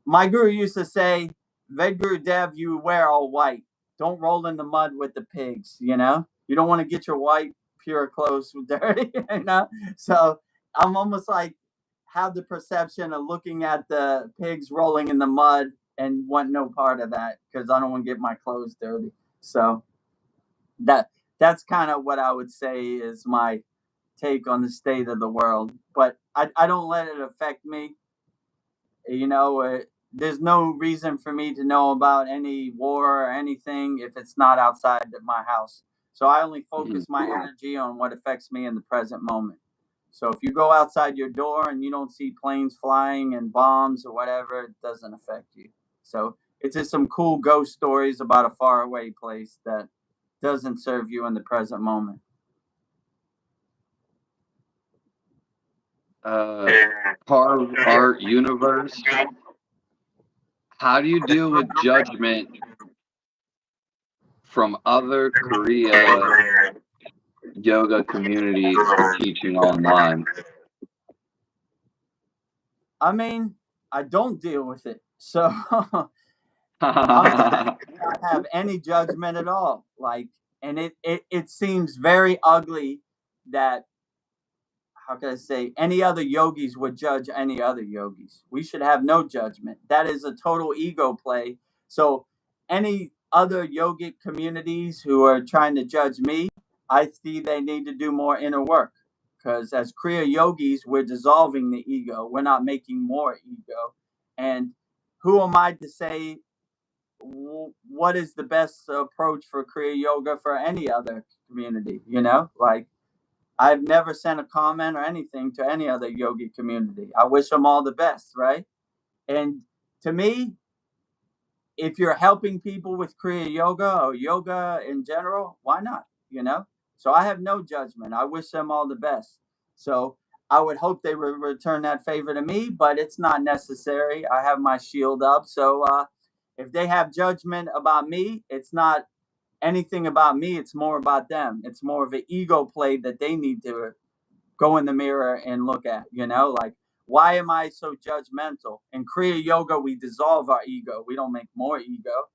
my guru used to say, Vedguru Dev, you wear all white. Don't roll in the mud with the pigs, You don't want to get your white, pure clothes dirty. So I'm almost like have the perception of looking at the pigs rolling in the mud and want no part of that because I don't want to get my clothes dirty. So that's kind of what I would say is my take on the state of the world. But I don't let it affect me. There's no reason for me to know about any war or anything if it's not outside of my house. So I only focus my energy on what affects me in the present moment. So if you go outside your door and you don't see planes flying and bombs or whatever, it doesn't affect you. So it's just some cool ghost stories about a faraway place that doesn't serve you in the present moment. Carve Art Universe. How do you deal with judgment from other Korea yoga communities teaching online? I mean, I don't deal with it. So I don't have any judgment at all. And it seems very ugly that, how can I say, any other yogis would judge any other yogis. We should have no judgment. That is a total ego play. So any other yogic communities who are trying to judge me, I see they need to do more inner work. Because as Kriya yogis, we're dissolving the ego. We're not making more ego. And who am I to say what is the best approach for Kriya yoga for any other community? Like, I've never sent a comment or anything to any other yogi community. I wish them all the best, right? And to me, if you're helping people with Kriya yoga or yoga in general, why not? So I have no judgment. I wish them all the best. So I would hope they would return that favor to me, but it's not necessary. I have my shield up. So if they have judgment about me, it's not anything about me. It's more about them. It's more of an ego play that they need to go in the mirror and look at, like, why am I so judgmental? In Kriya yoga, we dissolve our ego. We don't make more ego.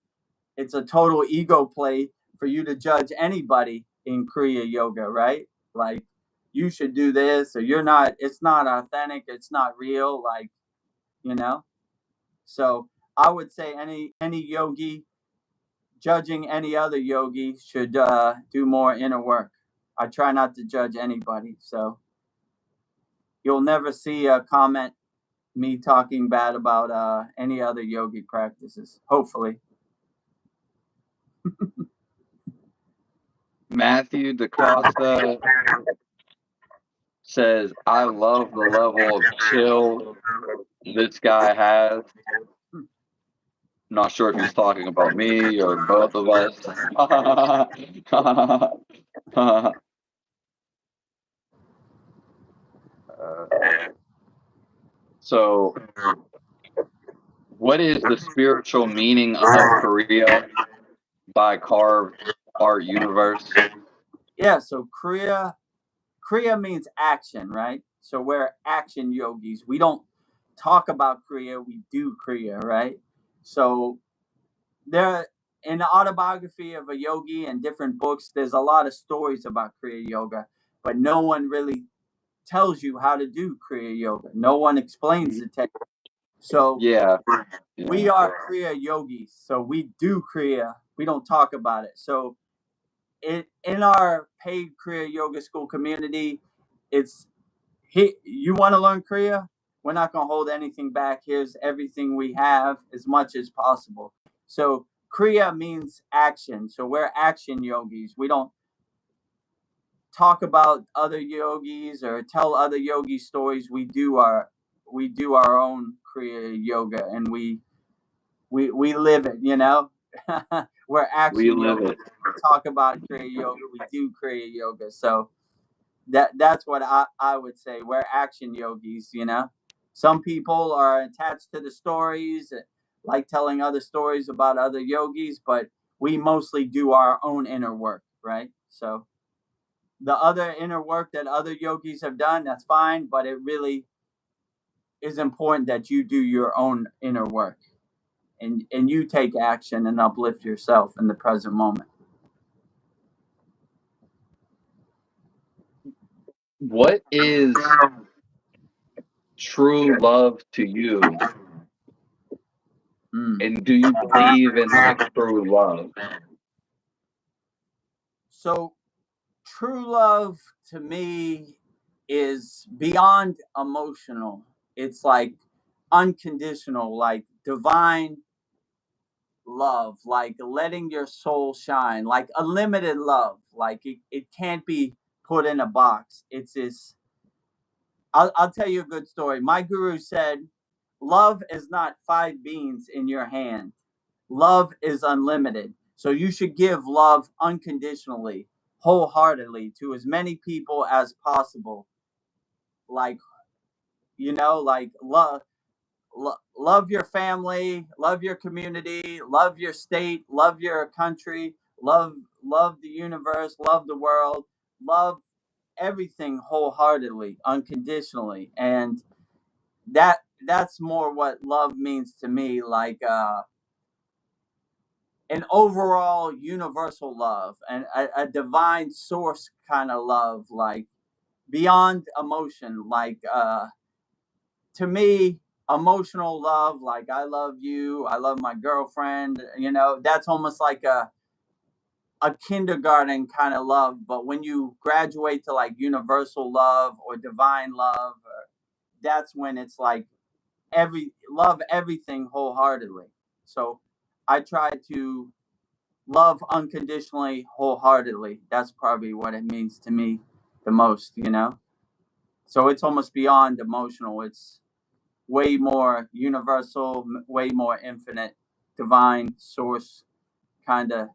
It's a total ego play for you to judge anybody in Kriya yoga, right? Like, you should do this, or you're not, it's not authentic, it's not real, like, you know? So I would say any yogi judging any other yogi should do more inner work. I try not to judge anybody, so you'll never see a comment me talking bad about any other yogi practices, hopefully. Matthew DaCosta says, I love the level of chill this guy has. Not sure if he's talking about me or both of us. So, what is the spiritual meaning of Korea by Carved Art Universe? Yeah, so Kriya means action, right? So we're action yogis. We don't talk about Kriya, we do Kriya, right? So there, in the autobiography of a yogi and different books, there's a lot of stories about Kriya yoga, but no one really tells you how to do Kriya yoga. No one explains the technique. So Yeah. we are Kriya yogis. So we do Kriya. We don't talk about it. So in our paid Kriya yoga school community, it's you want to learn Kriya? We're not going to hold anything back. Here's everything we have as much as possible. So Kriya means action. So we're action yogis. We don't talk about other yogis or tell other yogi stories. We do our own Kriya yoga, and we live it. We're We action live yogis. it. We talk about Kriya yoga. We do Kriya yoga. So that's what I would say. We're action yogis. Some people are attached to the stories, like telling other stories about other yogis, but we mostly do our own inner work, right? So the other inner work that other yogis have done, that's fine, but it really is important that you do your own inner work and you take action and uplift yourself in the present moment. What is true love to you? And do you believe in like true love? So true love to me is beyond emotional. It's like unconditional, like divine love, like letting your soul shine, like unlimited love. Like it can't be put in a box. It's this. I'll tell you a good story. My guru said, love is not 5 beans in your hand. Love is unlimited. So you should give love unconditionally, wholeheartedly to as many people as possible. Like, like love your family, love your community, love your state, love your country, love the universe, love the world, love everything wholeheartedly, unconditionally. And that's more what love means to me, like an overall universal love and a divine source kind of love, like beyond emotion. Like to me, emotional love, like I love you, I love my girlfriend, that's almost like a kindergarten kind of love. But when you graduate to like universal love or divine love, that's when it's like love everything wholeheartedly. So I try to love unconditionally, wholeheartedly. That's probably what it means to me the most. So it's almost beyond emotional. It's way more universal, way more infinite, divine source, kind of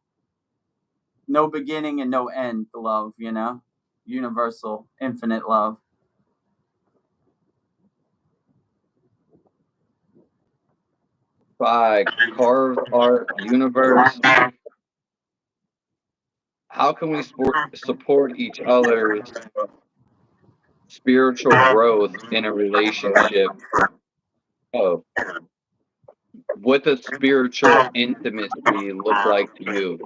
no beginning and no end love. Universal, infinite love. By Carved Art Universe, how can we support each other's spiritual growth in a relationship? Oh, what does spiritual intimacy look like to you?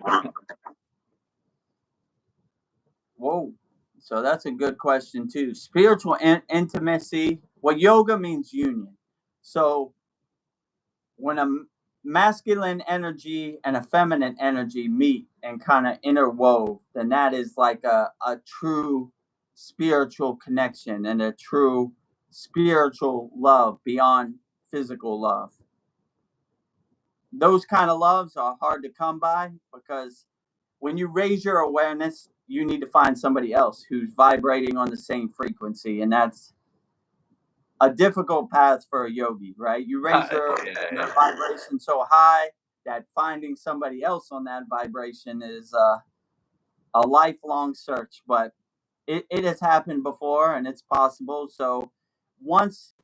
Whoa. So that's a good question too. Spiritual intimacy. Well, yoga means union. So when a masculine energy and a feminine energy meet and kind of interwove, then that is like a true spiritual connection and a true spiritual love beyond physical love. Those kind of loves are hard to come by because when you raise your awareness, you need to find somebody else who's vibrating on the same frequency. And that's a difficult path for a yogi, right? You raise your vibration so high that finding somebody else on that vibration is a lifelong search. But it has happened before and it's possible. So once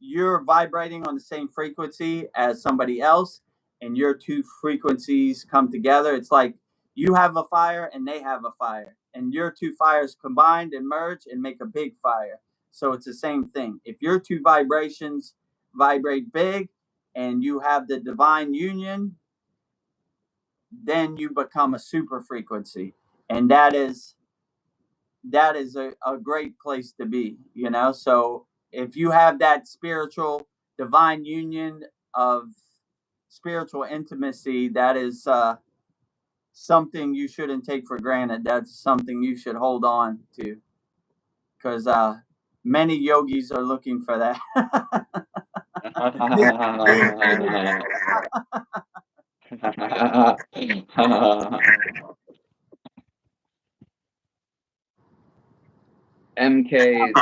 you're vibrating on the same frequency as somebody else and your two frequencies come together, it's like you have a fire and they have a fire and your two fires combined and merge and make a big fire. So it's the same thing. If your two vibrations vibrate big and you have the divine union, then you become a super frequency. And that is a great place to be. So if you have that spiritual divine union of spiritual intimacy, that is something you shouldn't take for granted. That's something you should hold on to because many yogis are looking for that. MK,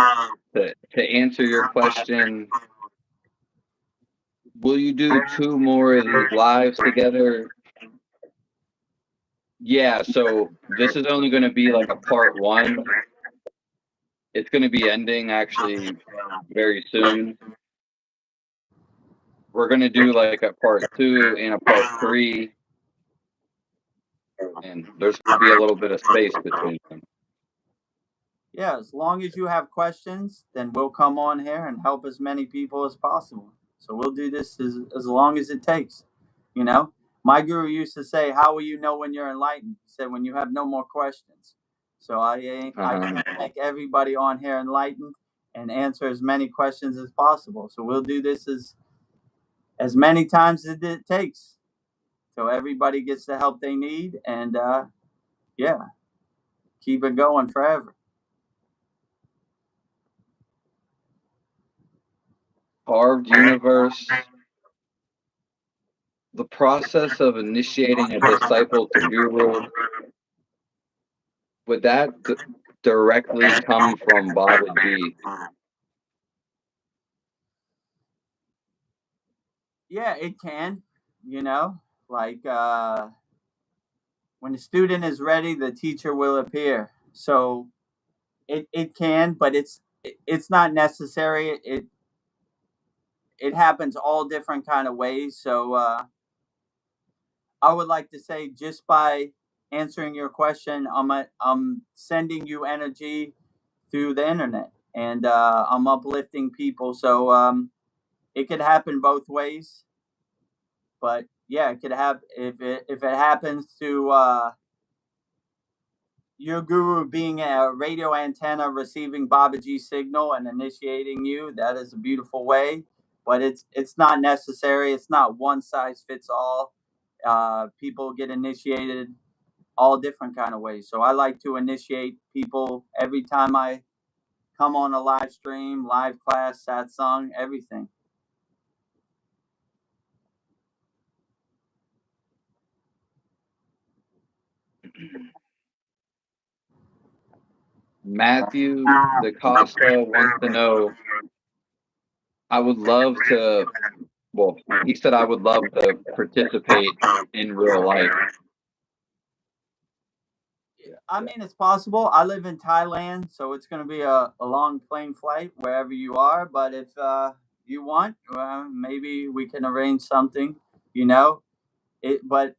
to answer your question, will you do two more of these lives together? Yeah, so this is only going to be like a part one. It's going to be ending actually very soon. We're going to do like a part two and a part three, and there's going to be a little bit of space between them. Yeah, as long as you have questions, then we'll come on here and help as many people as possible. So we'll do this as long as it takes. You know, my guru used to say, "How will you know when you're enlightened?" He said, "When you have no more questions." So I can make everybody on here enlightened and answer as many questions as possible. So we'll do this as many times as it takes, so everybody gets the help they need, and yeah, keep it going forever. Carved Universe, the process of initiating a disciple to guru, would that directly come from Babaji? Yeah, it can. You know, like when the student is ready, the teacher will appear. So it can, but it's not necessary. It happens all different kind of ways. So I would like to say, just by answering your question, I'm sending you energy through the internet, and I'm uplifting people. So it could happen both ways. But yeah, it could happen if it happens to your guru being a radio antenna receiving Babaji signal and initiating you, that is a beautiful way, but it's not necessary. It's not one size fits all. People get initiated all different kind of ways. So I like to initiate people every time I come on a live stream, live class, satsang, everything. Matthew DaCosta wants to know, I would love to, well, he said I would love to participate in real life. I mean, it's possible. I live in Thailand, so it's going to be a long plane flight wherever you are. But if you want, maybe we can arrange something, you know. But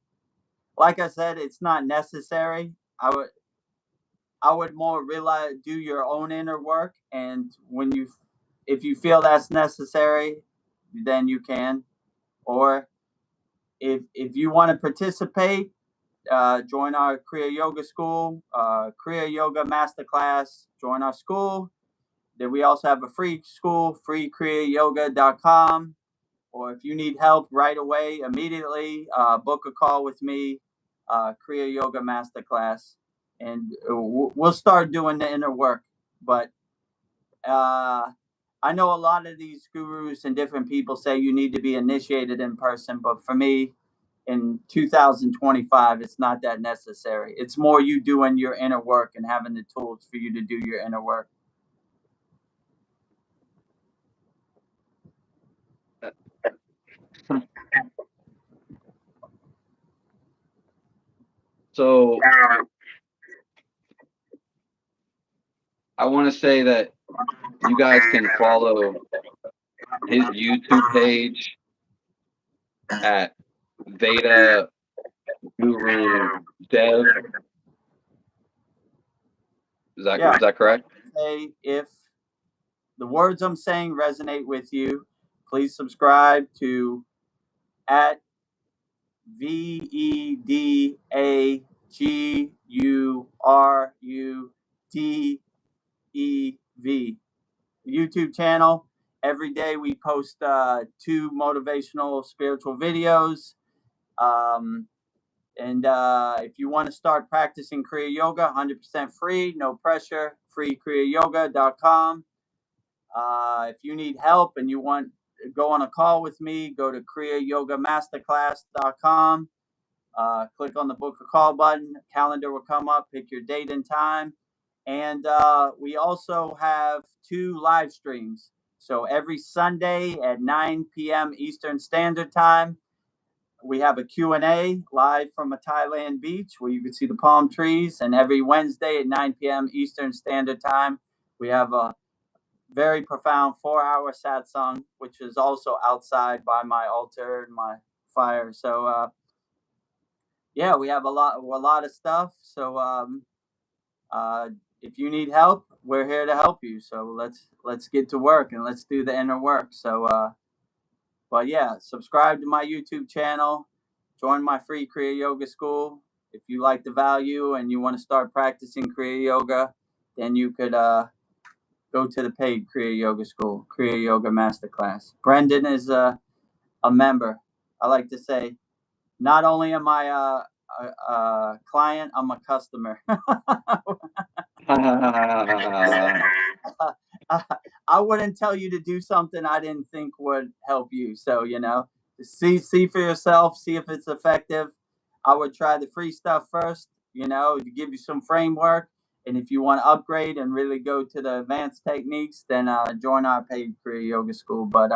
like I said, it's not necessary. I would more realize do your own inner work, and if you feel that's necessary, then you can. Or if you want to participate, join our Kriya Yoga School, Kriya Yoga Masterclass. Join our school. Then we also have a free school, freekriyayoga.com. Or if you need help right away, immediately, book a call with me, Kriya Yoga Masterclass, and we'll start doing the inner work. But I know a lot of these gurus and different people say you need to be initiated in person, but for me, in 2025, it's not that necessary. It's more you doing your inner work and having the tools for you to do your inner work. So I want to say that you guys can follow his YouTube page at Veda Guru Dev. Is that correct? Say if the words I'm saying resonate with you, please subscribe to at VEDAGURUDEV YouTube channel. Every day we post 2 motivational spiritual videos. And if you want to start practicing Kriya Yoga, 100% free, no pressure, freekriyayoga.com. If you need help and you want to go on a call with me, go to kriyayogamasterclass.com. Click on the book a call button. Calendar will come up. Pick your date and time. And we also have 2 live streams. So every Sunday at 9 p.m. Eastern Standard Time, we have a Q&A live from a Thailand beach where you can see the palm trees. And every Wednesday at 9 p.m. Eastern Standard Time, we have a very profound 4-hour satsang, which is also outside by my altar and my fire. So yeah, we have a lot of stuff. So if you need help, we're here to help you. So let's get to work and let's do the inner work. So but yeah, subscribe to my YouTube channel, join my free Kriya Yoga school. If you like the value and you want to start practicing Kriya Yoga, then you could go to the paid Kriya Yoga school, Kriya Yoga Masterclass. Brendan is a member. I like to say, not only am I a client, I'm a customer. I wouldn't tell you to do something I didn't think would help you. So, see for yourself, see if it's effective. I would try the free stuff first, to give you some framework. And if you want to upgrade and really go to the advanced techniques, then join our paid Kriya Yoga school. But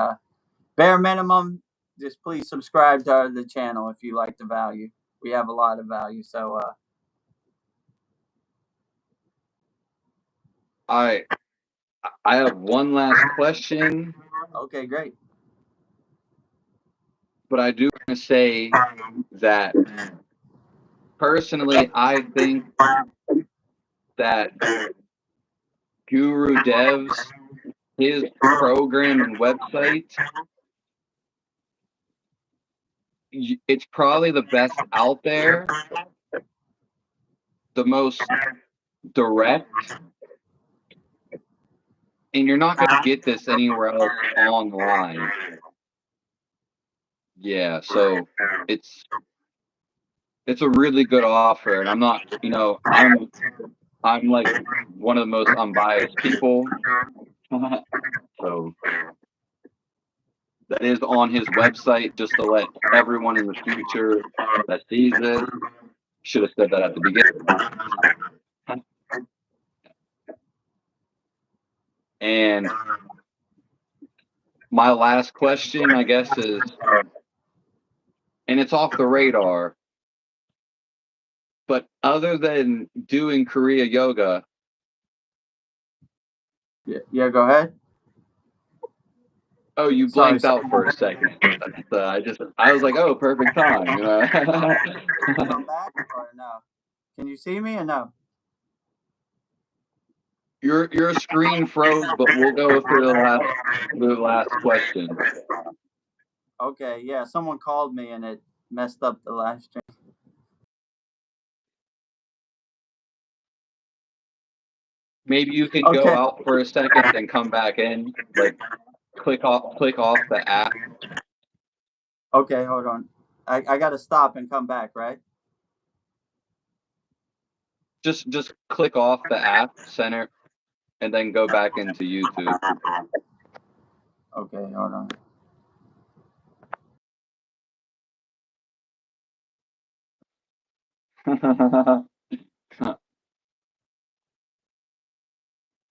bare minimum, just please subscribe to the channel if you like the value. We have a lot of value. So I have one last question. Okay, great. But I do want to say that personally, I think that Guru Dev's his program and website, it's probably the best out there, the most direct, and you're not going to get this anywhere else online. Yeah, so it's a really good offer, and I'm not, I'm like one of the most unbiased people. So that is on his website, just to let everyone in the future that sees this, should have said that at the beginning. And my last question, I guess, is, and it's off the radar, but other than doing Kriya Yoga, Yeah, go ahead. oh, you Sorry, blanked out for a second. I was like, oh, perfect time, Come back or no? Can you see me or no? Your screen froze, but we'll go through the last question. Okay, yeah, someone called me and it messed up the live stream. Maybe you can go Okay. out for a second and come back in. Like click off the app. Okay, hold on. I gotta stop and come back, right? Just click off the app center and then go back into YouTube. Okay, hold on.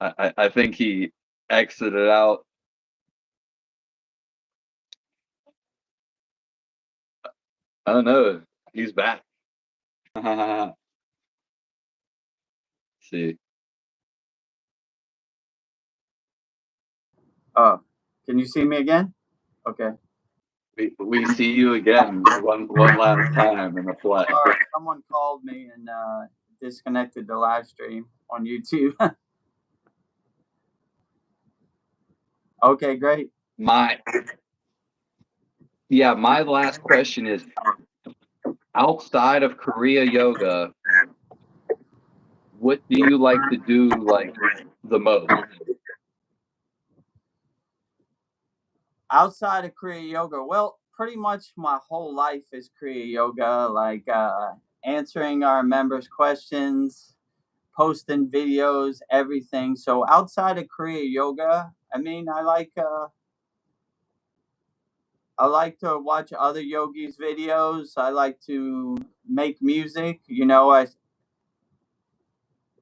I think he exited out. I don't know. He's back. See. Oh, can you see me again? Okay. We see you again one last time in the flesh. Sorry, someone called me and disconnected the live stream on YouTube. Okay, great. My last question is, outside of Kriya Yoga, what do you like to do like the most? Outside of Kriya Yoga, well, pretty much my whole life is Kriya Yoga, like answering our members' questions, posting videos, everything. So outside of Kriya Yoga, I mean, I like to watch other yogis' videos. I like to make music.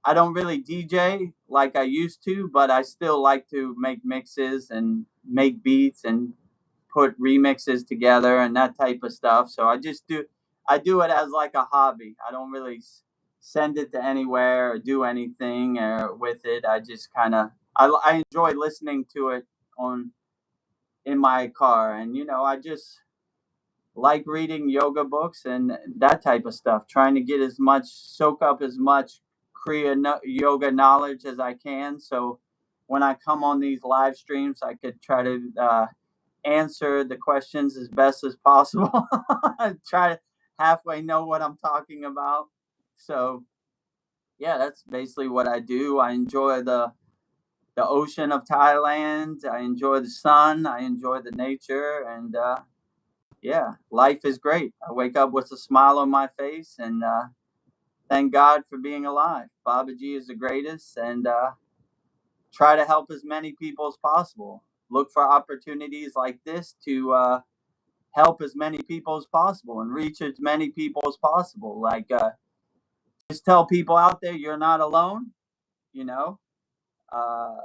I don't really DJ like I used to, but I still like to make mixes and make beats and put remixes together and that type of stuff. So I do it as like a hobby. I don't really send it to anywhere or do anything with it. I just kind of I enjoy listening to it on in my car, and I just like reading yoga books and that type of stuff, trying to get soak up as much yoga knowledge as I can. So when I come on these live streams, I could try to answer the questions as best as possible. Try to halfway know what I'm talking about. So yeah, that's basically what I do. I enjoy the ocean of Thailand. I enjoy the sun. I enjoy the nature, and yeah, life is great. I wake up with a smile on my face and thank God for being alive. Babaji is the greatest, and try to help as many people as possible. Look for opportunities like this to help as many people as possible and reach as many people as possible. Like, just tell people out there you're not alone. You know, uh,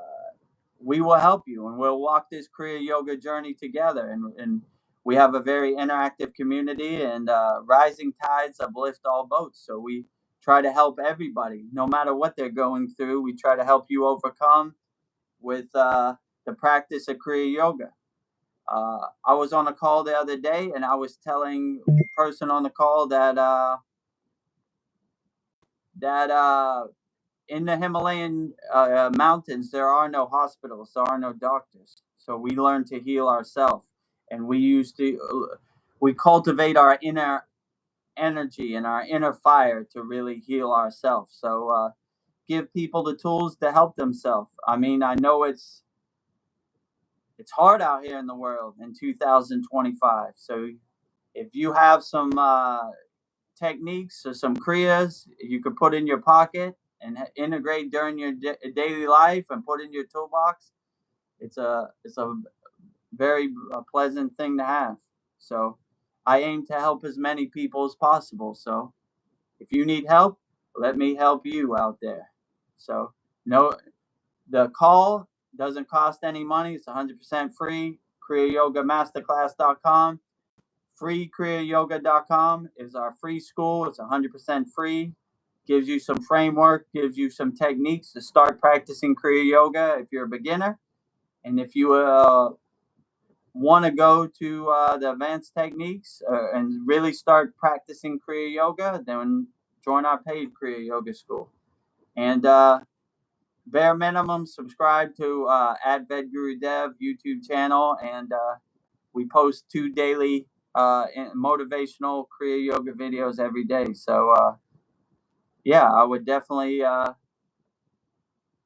we will help you and we'll walk this Kriya Yoga journey together. And we have a very interactive community, and rising tides uplift all boats. So we try to help everybody, no matter what they're going through. We try to help you overcome with the practice of Kriya Yoga. I was on a call the other day, and I was telling the person on the call that in the Himalayan mountains, there are no hospitals, there are no doctors. So we learn to heal ourselves, and we cultivate our inner energy and our inner fire to really heal ourselves. So give people the tools to help themselves. I mean, I know it's hard out here in the world in 2025. So if you have some techniques or some kriyas you could put in your pocket and integrate during your daily life and put in your toolbox, it's a very pleasant thing to have. So I aim to help as many people as possible. So if you need help, let me help you out there. So no, the call doesn't cost any money. It's 100% free. KriyaYogaMasterclass.com. FreeKriyaYoga.com is our free school. It's 100% free. Gives you some framework, gives you some techniques to start practicing Kriya Yoga if you're a beginner. And if you want to go to the advanced techniques and really start practicing Kriya Yoga, then join our paid Kriya Yoga school. And bare minimum, subscribe to @VedGuruDev YouTube channel, and we post 2 daily motivational Kriya Yoga videos every day. So yeah, I would definitely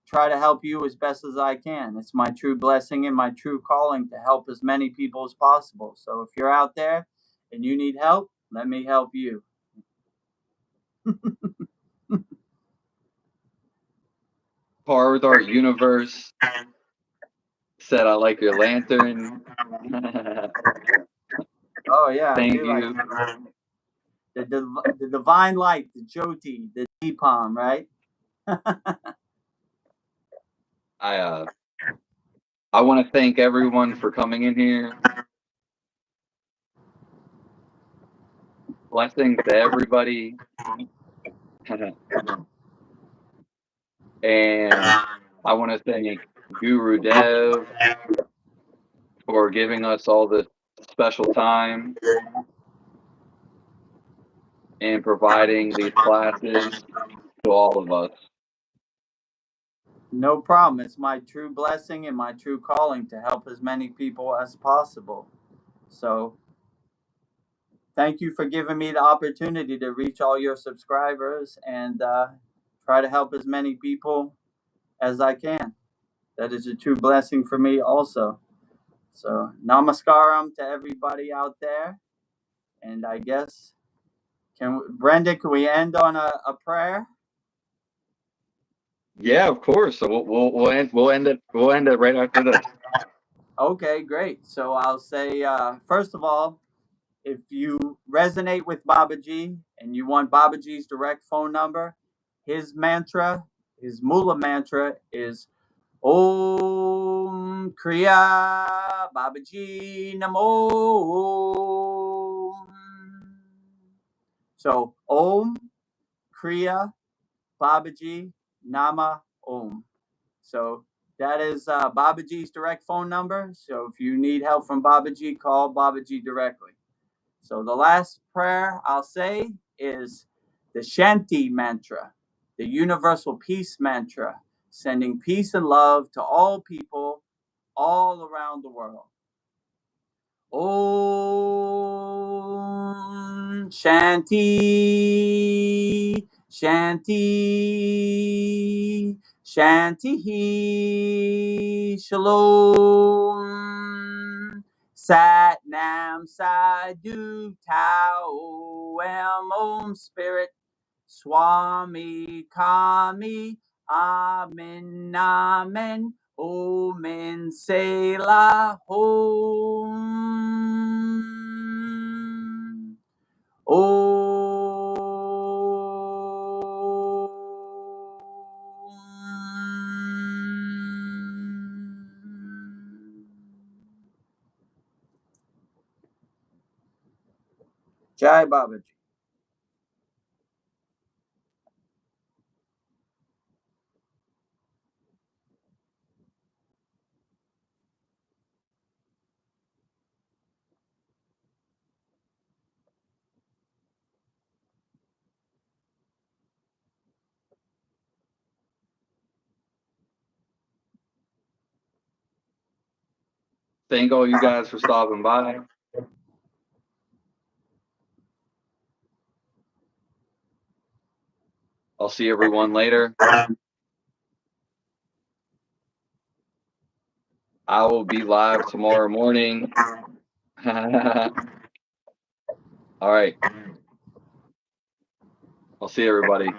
try to help you as best as I can. It's my true blessing and my true calling to help as many people as possible. So if you're out there and you need help, let me help you. Part our universe said, I like your lantern. Oh yeah, Thank I do you. like the divine light, the Jyoti, the Deepam, right? I want to thank everyone for coming in here. Blessings to everybody. And I want to thank Guru Dev for giving us all this special time and providing these classes to all of us. No problem. It's my true blessing and my true calling to help as many people as possible. So thank you for giving me the opportunity to reach all your subscribers and try to help as many people as I can. That is a true blessing for me also. So namaskaram to everybody out there. And I guess, Brenda, can we end on a prayer? Yeah, of course. So we'll end it right after this. Okay, great. So I'll say, first of all, if you resonate with Babaji and you want Babaji's direct phone number, his mantra, his Mula mantra is Om Kriya Babaji Namo. So Om Kriya Babaji Nama Om. So that is Babaji's direct phone number. So if you need help from Babaji, call Babaji directly. So the last prayer I'll say is the Shanti mantra, the universal peace mantra, sending peace and love to all people all around the world. Om Shanti, Shanti, Shanti, Shalom. Sat Nam Sadhu Tao Om Spirit Swami Kami Amen Amen Omen Selah Om Jai Babaji. Thank all you guys for stopping by. I'll see everyone later. I will be live tomorrow morning. All right. I'll see everybody.